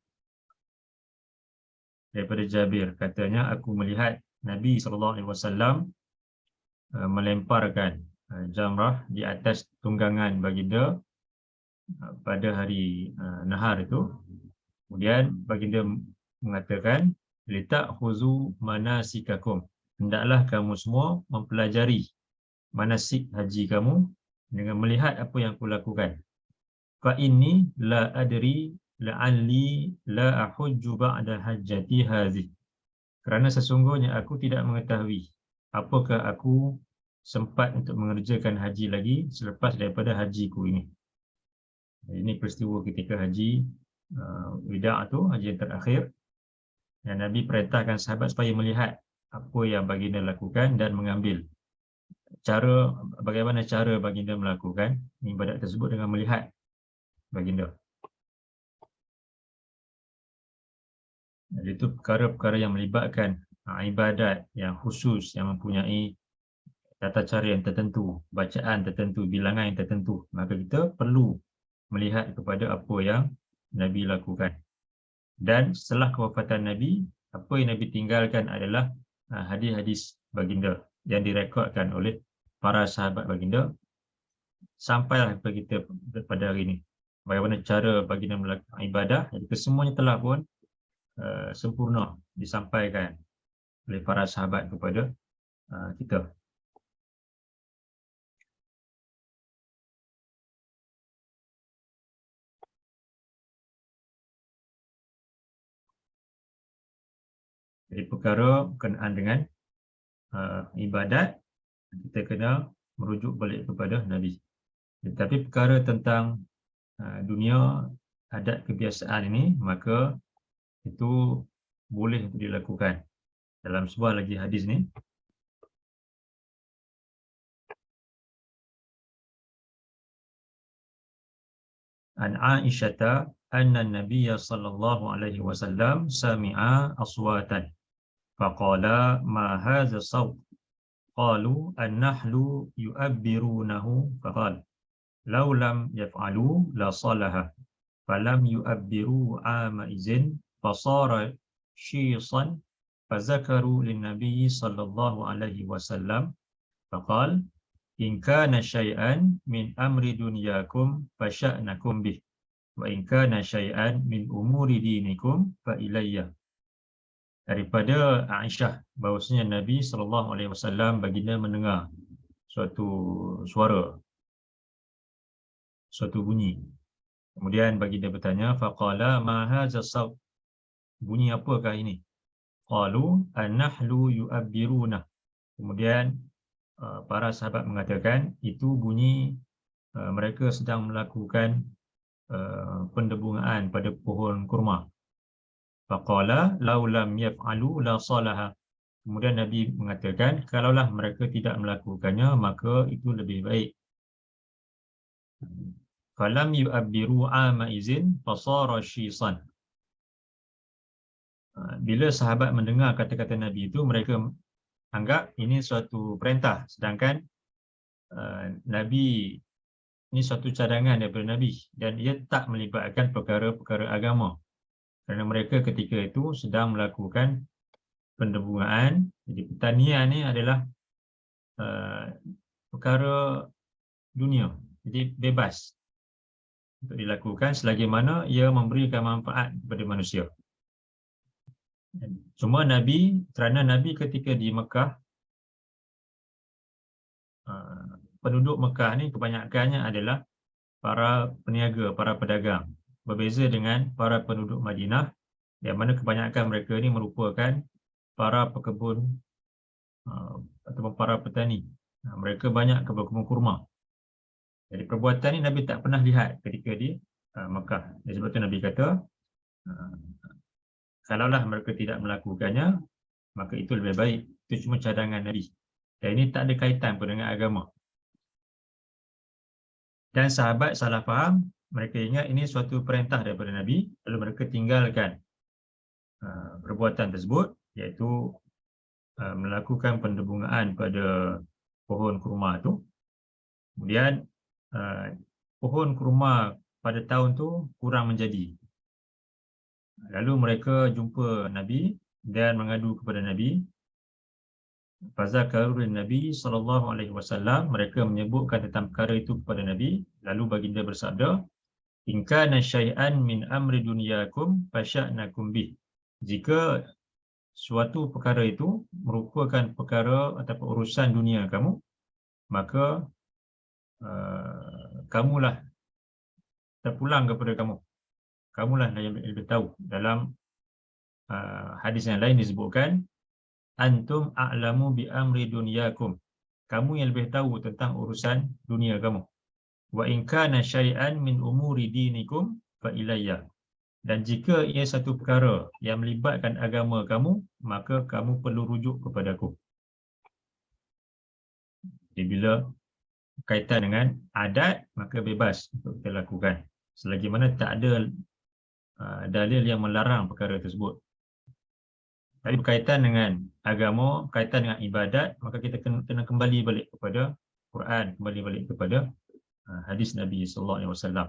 Daripada Jabir, katanya aku melihat Nabi sallallahu alaihi wasallam melemparkan jamrah di atas tunggangan baginda pada hari nahar itu. Kemudian baginda mengatakan, litakhuzu manasikakum, hendaklah kamu semua mempelajari manasik haji kamu dengan melihat apa yang aku lakukan. Fa inni la adri la'alli la ahujju ba'da hajjati hadhihi. Kerana sesungguhnya aku tidak mengetahui apakah aku sempat untuk mengerjakan haji lagi selepas daripada hajiku ini. Ini peristiwa ketika haji wida' tu, haji yang terakhir, dan Nabi perintahkan sahabat supaya melihat apa yang baginda lakukan dan mengambil bagaimana cara baginda melakukan ibadat tersebut dengan melihat baginda. Jadi itu perkara-perkara yang melibatkan ibadat yang khusus, yang mempunyai tata cara yang tertentu, bacaan tertentu, bilangan yang tertentu, maka kita perlu melihat kepada apa yang Nabi lakukan. Dan setelah kewafatan Nabi, apa yang Nabi tinggalkan adalah hadis-hadis baginda yang direkodkan oleh para sahabat baginda sampailah kepada kita pada hari ini. Bagaimana cara baginda melakukan ibadah, jadi kesemuanya telah pun sempurna disampaikan oleh para sahabat kepada kita. Jadi perkara berkenaan dengan ibadat, kita kena merujuk balik kepada Nabi. Tetapi perkara tentang dunia, adat kebiasaan ini, maka itu boleh untuk dilakukan. Dalam sebuah lagi hadis ni, an Aisyata anna an-nabiyya sallallahu alaihi wasallam sami'a aswatan faqala ma hadha sawt qalu an-nahlu yu'abbirunahu faqala law lam yaf'alu la salaha falam yu'abbiru 'ama izin fasara shisan fazakaru lin-nabi sallallahu alaihi wasallam faqal in kana syai'an min amri dunyakum fasya'nakum bih wa in kana syai'an min umuri dinikum fa ilayya. Daripada Aisyah bahawasanya Nabi sallallahu alaihi wasallam baginda mendengar suatu suara, suatu bunyi. Kemudian baginda bertanya, faqala ma hadza saut? Bunyi apakah ini? Qalu an-nahlu yu'abbiruna. Kemudian para sahabat mengatakan itu bunyi mereka sedang melakukan pendebungaan pada pohon kurma. Faqala law lam yaf'alu la salaha. Kemudian Nabi mengatakan kalaulah mereka tidak melakukannya maka itu lebih baik. Falam yu'abbiru 'ama izin fasara shisan. Bila sahabat mendengar kata-kata Nabi itu, mereka anggap ini suatu perintah, sedangkan Nabi ini suatu cadangan daripada Nabi dan ia tak melibatkan perkara-perkara agama, kerana mereka ketika itu sedang melakukan pendebungaan. Jadi pertanian ni adalah perkara dunia, jadi bebas untuk dilakukan selagi mana ia memberikan manfaat kepada manusia. Cuma Nabi, kerana Nabi ketika di Mekah, penduduk Mekah ni kebanyakannya adalah para peniaga, para pedagang. Berbeza dengan para penduduk Madinah, yang mana kebanyakan mereka ni merupakan para pekebun ataupun para petani. Mereka banyak kebun kurma. Jadi perbuatan ni Nabi tak pernah lihat ketika di Mekah. Jadi sebab tu Nabi kata, kalaulah mereka tidak melakukannya, maka itu lebih baik. Itu cuma cadangan Nabi. Dan ini tak ada kaitan pun dengan agama. Dan sahabat salah faham, mereka ingat ini suatu perintah daripada Nabi, lalu mereka tinggalkan perbuatan tersebut, iaitu melakukan pendebungaan pada pohon kurma itu. Kemudian pohon kurma pada tahun tu kurang menjadi. Lalu mereka jumpa Nabi dan mengadu kepada Nabi. Fazakaru Nabi sallallahu alaihi wasallam, mereka menyebutkan tentang perkara itu kepada Nabi. Lalu baginda bersabda, in kana syai'an min amri dunyakum fasya'nakum bih. Jika suatu perkara itu merupakan perkara atau urusan dunia kamu, maka kamulah terpulang kepada kamu. Kamulah yang lebih tahu. Dalam hadis yang lain disebutkan, antum a'lamu bi amri dunyakum. Kamu yang lebih tahu tentang urusan dunia kamu. Wa in kana syai'an min umuri dinikum fa ilayya. Dan jika ia satu perkara yang melibatkan agama kamu, maka kamu perlu rujuk kepadaku. Jadi bila kaitan dengan adat, maka bebas untuk kita lakukan, selagi mana tak ada dalil yang melarang perkara tersebut. Tapi berkaitan dengan agama, berkaitan dengan ibadat, maka kita kena kembali balik kepada Quran, kembali balik kepada hadis Nabi sallallahu alaihi wasallam.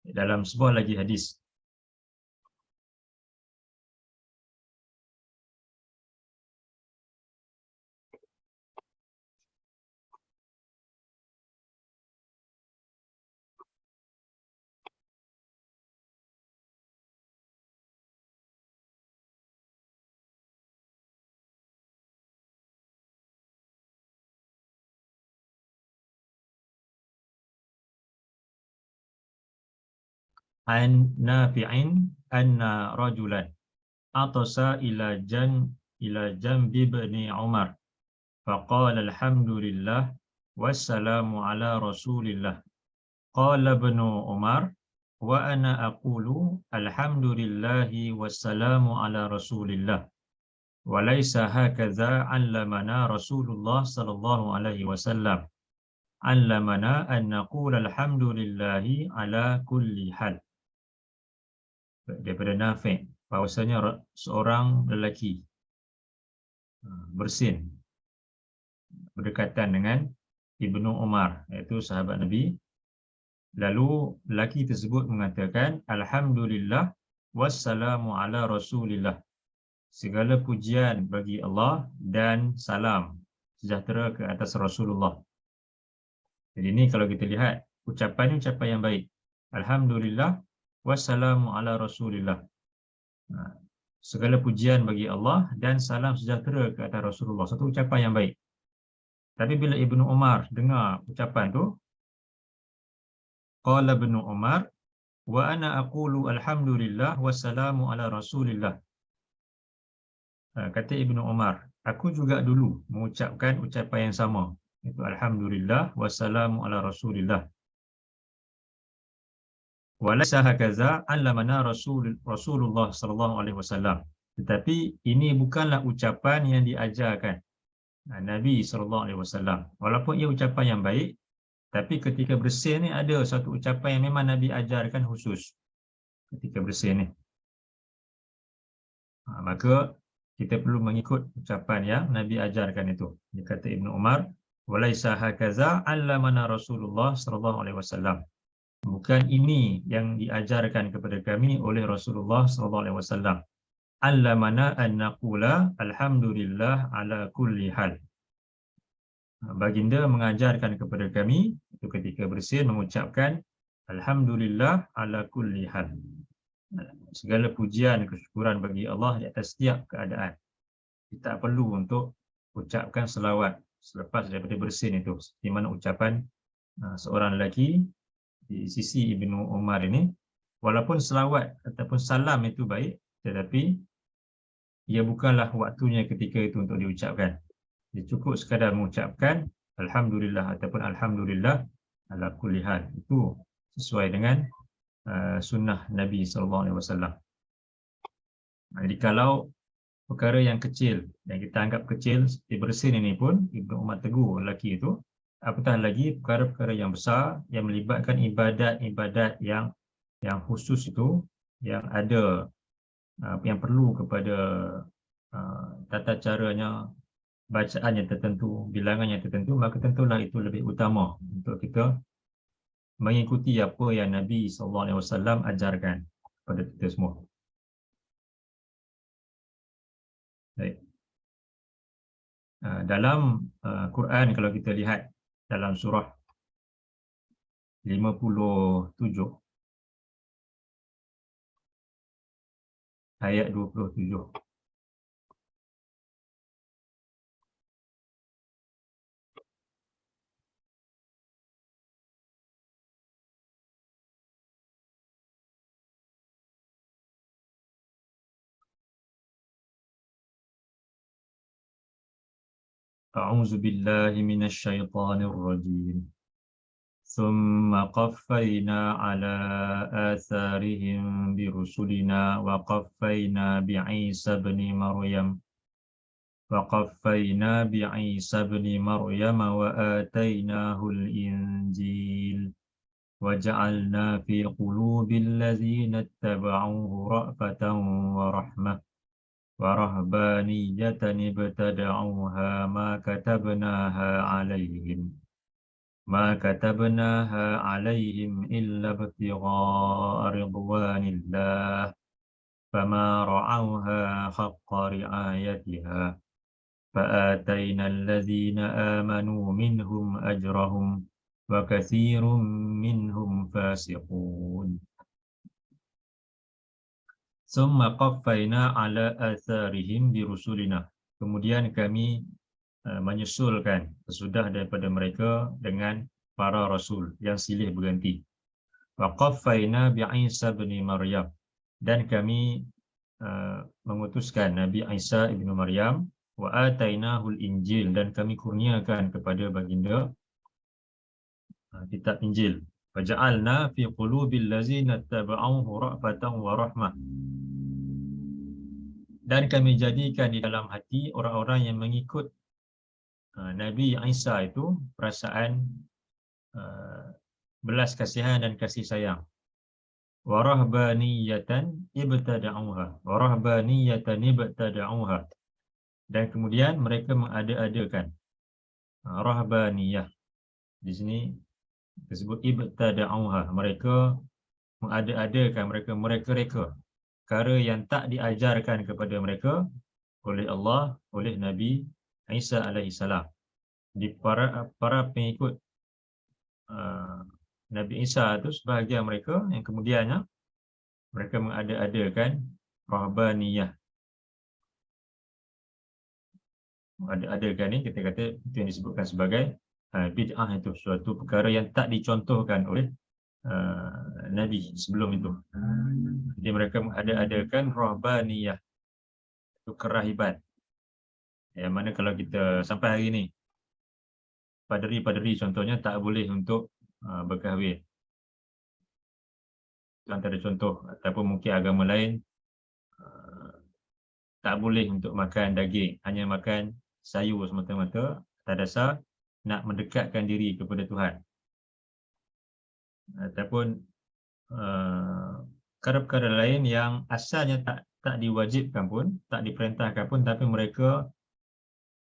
Dalam sebuah lagi hadis, an Nafi'in anna rajulan atasa ila janbi ibni Umar faqala alhamdulillah wassalamu ala rasulillah. Qala ibnu Umar wa ana aqulu alhamdulillahi wassalamu ala rasulillah. Wa laysa hakadha 'allamana Rasulullah sallallahu alaihi wasallam. 'Allamana an naqula alhamdulillahi ala kulli hal. Daripada Nafi', bahawasanya seorang lelaki bersin berdekatan dengan Ibnu Umar, iaitu sahabat Nabi. Lalu lelaki tersebut mengatakan, Alhamdulillah wassalamu ala Rasulillah. Segala pujian bagi Allah dan salam sejahtera ke atas Rasulullah. Jadi ini kalau kita lihat, ucapan ini ucapan yang baik. Alhamdulillah wassalamu ala Rasulillah. Segala pujian bagi Allah dan salam sejahtera ke atas Rasulullah. Satu ucapan yang baik. Tapi bila Ibnu Umar dengar ucapan tu, qala Ibnu Umar wa ana aqulu alhamdulillah wassalamu ala Rasulillah. Kata Ibnu Umar, aku juga dulu mengucapkan ucapan yang sama. Itu alhamdulillah wassalamu ala Rasulillah. Walaysa hakaza 'allamana Rasulullah sallallahu alaihi wasallam. Tetapi ini bukanlah ucapan yang diajarkan Nabi sallallahu alaihi wasallam. Walaupun ia ucapan yang baik, tapi ketika bersin ni ada satu ucapan yang memang Nabi ajarkan khusus ketika bersin ni. Maka kita perlu mengikut ucapan yang Nabi ajarkan itu. Dia kata Ibnu Umar, walaysa hakaza 'allamana Rasulullah sallallahu alaihi wasallam. Bukan ini yang diajarkan kepada kami oleh Rasulullah sallallahu alaihi wasallam. Allamana an naqula alhamdulillah ala kulli hal. Baginda mengajarkan kepada kami itu ketika bersin mengucapkan alhamdulillah ala kulli hal. Segala pujian kesyukuran bagi Allah di atas setiap keadaan. Kita tak perlu untuk ucapkan selawat selepas daripada bersin itu. Di mana ucapan seorang lelaki di sisi Ibnu Umar ini, walaupun selawat ataupun salam itu baik, tetapi ia bukanlah waktunya ketika itu untuk diucapkan. Dia cukup sekadar mengucapkan alhamdulillah ataupun alhamdulillah ala kulli hal. Itu sesuai dengan sunnah Nabi sallallahu alaihi wasallam. Jadi kalau perkara yang kecil yang kita anggap kecil seperti bersin ini pun Ibnu Umar tegur lelaki itu, apatah lagi perkara-perkara yang besar yang melibatkan ibadat-ibadat yang khusus itu, yang ada yang perlu kepada tata caranya, bacaan yang tertentu, bilangan yang tertentu, maka tentulah itu lebih utama untuk kita mengikuti apa yang Nabi SAW ajarkan kepada kita semua. Baik. Dalam Quran kalau kita lihat dalam surah 57 ayat 27. A'udzu billahi minasy syaithanir rajim. ثم قفينا على آثارهم برسلنا وقفينا بعيسى ابن مريم وآتيناه الإنجيل وجعلنا في قلوب الذين اتبعوه رأفة ورحمة ورهبانية ابتدعوها ما كتبناها عليهم إلا ابتغاء رضوان الله فما رعوها حق رعايتها فآتينا الذين آمنوا منهم أجرهم وكثير منهم فاسقون ثم قفينا على آثارهم برسلنا. Kemudian kami menyusulkan sesudah daripada mereka dengan para rasul yang silih berganti. Wa qaffayna bi Isa bin Maryam, dan kami mengutuskan Nabi Isa ibnu Maryam, wa atainahul Injil, dan kami kurniakan kepada baginda kitab Injil. Wa ja'alna fi qulubil ladzina tabauhu ra'fatan wa rahmah, dan kami jadikan di dalam hati orang-orang yang mengikut Nabi Isa itu perasaan belas kasihan dan kasih sayang. Warahbaniyatan ibtada'uha. Dan kemudian mereka mengada-adakan rahbaniyah. Di sini disebut ibtada'uha, mereka mengada-adakan, mereka reka perkara yang tak diajarkan kepada mereka oleh Allah, oleh Nabi Isa alaihissalam. Di para pengikut Nabi Isa itu sebahagian mereka yang kemudiannya mereka mengada-adakan rahbaniyah. Mengada-adakan ni kita kata itu yang disebutkan sebagai bid'ah, itu suatu perkara yang tak dicontohkan oleh Nabi sebelum itu. Jadi mereka mengada-adakan rahbaniyah, itu kerahiban. Yang mana kalau kita sampai hari ini, paderi-paderi contohnya tak boleh untuk berkahwin. Itu antara contoh. Ataupun mungkin agama lain tak boleh untuk makan daging, hanya makan sayur semata-mata atas dasar nak mendekatkan diri kepada Tuhan. Ataupun perkara-perkara lain yang asalnya tak diwajibkan pun, tak diperintahkan pun, tapi mereka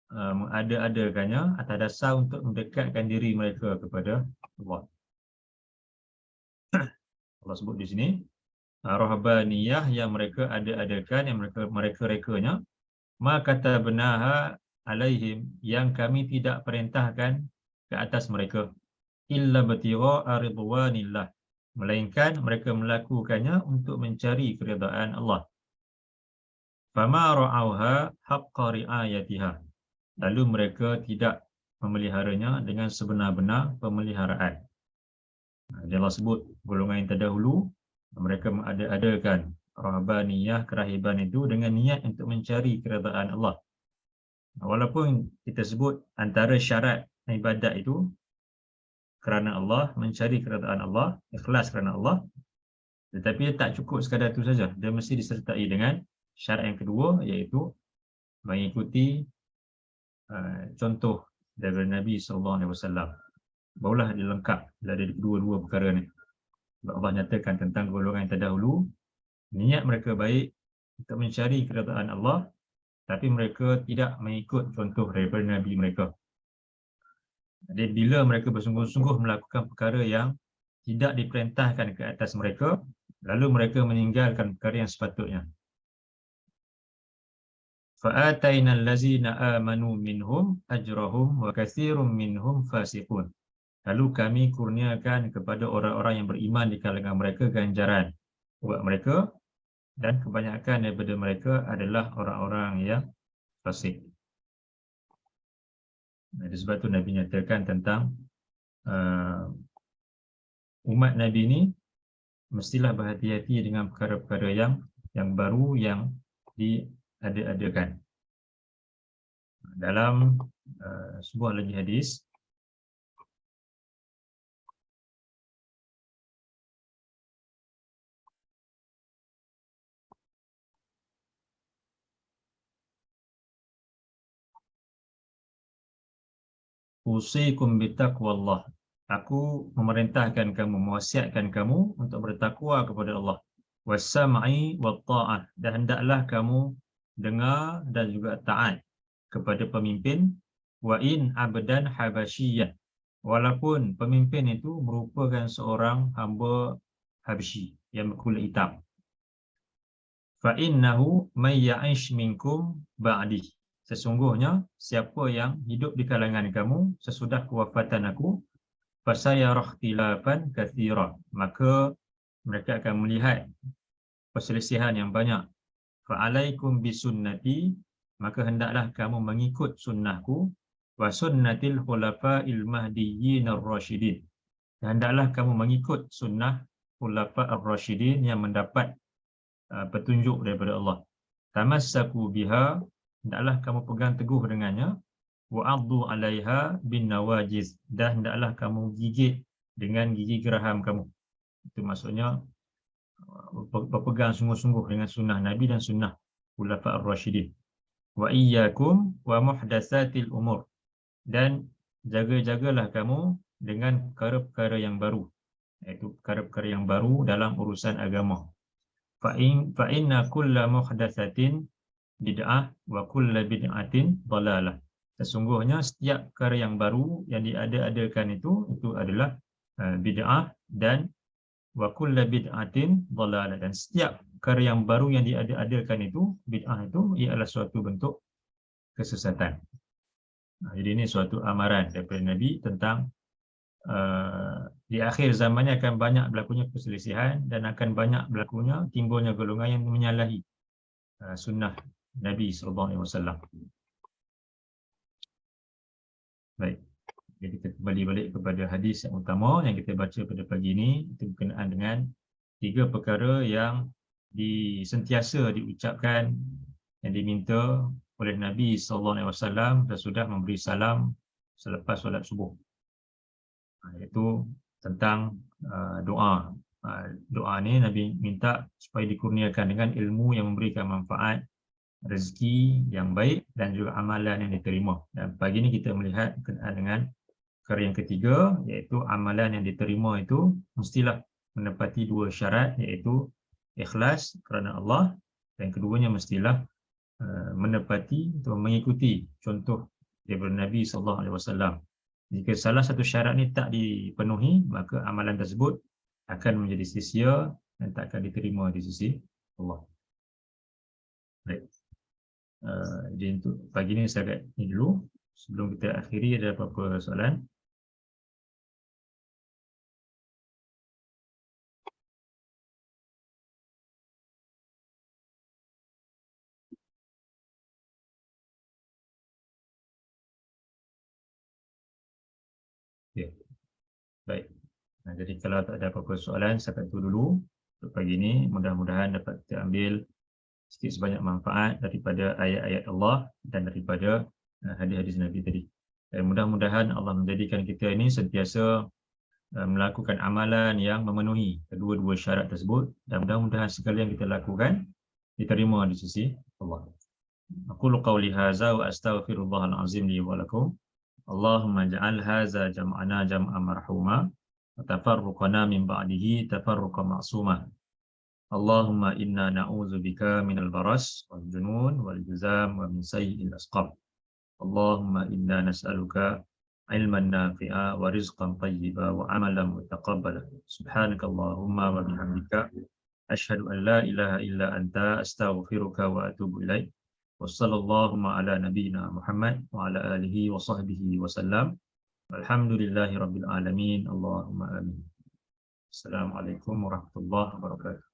mengada-adakannya atas dasar untuk mendekatkan diri mereka kepada Allah. Allah sebut di sini rahbaniyah, yang mereka ada-adakan, yang mereka rekanya, ma katabnaha alaihim, yang kami tidak perintahkan ke atas mereka, illa btigha'a ridwanillah, melainkan mereka melakukannya untuk mencari keridaan Allah. Fama ra'auha haqqa ri'ayatiha, lalu mereka tidak memeliharanya dengan sebenar-benar pemeliharaan. Dia Allah sebut golongan yang terdahulu, mereka mengada-adakan rahbaniyah, kerahiban itu dengan niat untuk mencari keridaan Allah. Walaupun kita sebut antara syarat ibadat itu kerana Allah, mencari keridaan Allah, ikhlas kerana Allah, tetapi tak cukup sekadar itu saja. Dia mesti disertai dengan syarat yang kedua, iaitu mengikuti contoh daripada Nabi SAW. Barulah dia lengkap dari kedua-dua perkara ni. Allah nyatakan tentang golongan yang terdahulu, niat mereka baik untuk mencari keridaan Allah, tapi mereka tidak mengikut contoh daripada Nabi mereka. Jadi bila mereka bersungguh-sungguh melakukan perkara yang tidak diperintahkan ke atas mereka, lalu mereka meninggalkan perkara yang sepatutnya. فَآتَيْنَا الَّذِينَ آمَنُوا مِنْهُمْ أَجْرَهُمْ وَكَثِيرٌ مِنْهُمْ فَاسِقُونَ. Lalu kami kurniakan kepada orang-orang yang beriman di kalangan mereka ganjaran buat mereka, dan kebanyakan daripada mereka adalah orang-orang yang fasik. Jadi sebab itu Nabi nyatakan tentang umat Nabi ini mestilah berhati-hati dengan perkara-perkara yang baru yang diada-adakan. Dalam sebuah lagi hadis, usikum bitaqwallah, aku memerintahkan kamu, mewasiatkan kamu untuk bertakwa kepada Allah. Wassam'i watta'ah, dan hendaklah kamu dengar dan juga taat kepada pemimpin. Wa in abdan habasyiyan, walaupun pemimpin itu merupakan seorang hamba Habsyi yang berkulit hitam. Fa innahu may ya'ish minkum ba'di, sesungguhnya siapa yang hidup di kalangan kamu sesudah kewafatan aku, fasayarah ikhtilafan katsira, maka mereka akan melihat perselisihan yang banyak. Fa'alaikum bisunnati, maka hendaklah kamu mengikut sunnahku, wa sunnatil khulafa'il mahdiyyin ar-rasyidin, hendaklah kamu mengikut sunnah khulafa' ar-rasyidin yang mendapat petunjuk daripada Allah. Tamassaku biha, hendaklah kamu pegang teguh dengannya. Wa'addu 'alaiha bin nawajiz, dan hendaklah kamu gigit dengan gigi geraham kamu. Itu maksudnya berpegang sungguh-sungguh dengan sunnah Nabi dan sunnah khulafa' ar-rasyidin. Wa iyyakum wa muhdatsatil umur, dan jaga-jagalah kamu dengan perkara-perkara yang baru, iaitu perkara-perkara yang baru dalam urusan agama. Fa inna kulla muhdatsatin bid'ah wa kulla bid'atin dhalalah, Sesungguhnya setiap perkara yang baru yang diada-adakan itu adalah bid'ah, dan wa kullu bid'atin dhalalah, dan setiap perkara yang baru yang diada-adakan itu, bid'ah itu ialah suatu bentuk kesesatan. Jadi ini suatu amaran daripada Nabi tentang di akhir zamannya akan banyak berlakunya perselisihan dan akan banyak berlakunya timbulnya golongan yang menyalahi sunnah Nabi SAW. Baik, jadi kita kembali balik kepada hadis yang utama yang kita baca pada pagi ini. Itu berkenaan dengan 3 perkara yang sentiasa diucapkan, yang diminta oleh Nabi SAW sesudah memberi salam selepas solat subuh, iaitu tentang doa. Doa ni Nabi minta supaya dikurniakan dengan ilmu yang memberikan manfaat, rezeki yang baik, dan juga amalan yang diterima. Dan pagi ini kita melihat berkenaan dengan perkara yang ketiga, iaitu amalan yang diterima itu mestilah menepati 2 syarat, iaitu ikhlas kerana Allah, dan keduanya mestilah menepati atau mengikuti contoh daripada Nabi SAW. Jika salah satu syarat ini tak dipenuhi, maka amalan tersebut akan menjadi sia-sia dan tak akan diterima di sisi Allah. Baik. Jadi untuk pagi ini saya agak ini dulu. Sebelum kita akhiri, ada apa-apa soalan? Okay. Baik. Jadi kalau tak ada apa-apa soalan, saya itu dulu untuk pagi ini. Mudah-mudahan dapat kita ambil sedikit sebanyak manfaat daripada ayat-ayat Allah dan daripada hadis-hadis Nabi tadi. Dan mudah-mudahan Allah menjadikan kita ini sentiasa melakukan amalan yang memenuhi kedua-dua syarat tersebut, dan mudah-mudahan segala yang kita lakukan diterima di sisi Allah. Aqulu qawli hadza wa astaghfirullahal azim li wa lakum. Allahumma ja'al hadza jam'ana jam'an marhuma wa tafarruqana min ba'dihi tafarruqan ma'suma. Allahumma inna na'udzubika minal baras wal junun wal juzam wa min sayyi'il asqam. Allahumma inna nas'aluka ilman nafi'a wa rizqan tayyiba wa amalan mutaqabbala. Subhanaka Allahumma wa bihamdika asyhadu an la ilaha illa anta astaghfiruka wa atubu ilaik. Wassallallahu ala nabiyyina Muhammad wa ala alihi wa sahbihi wa sallam. Alhamdulillahi rabbil alamin. Allahumma amin. Assalamualaikum warahmatullahi wabarakatuh.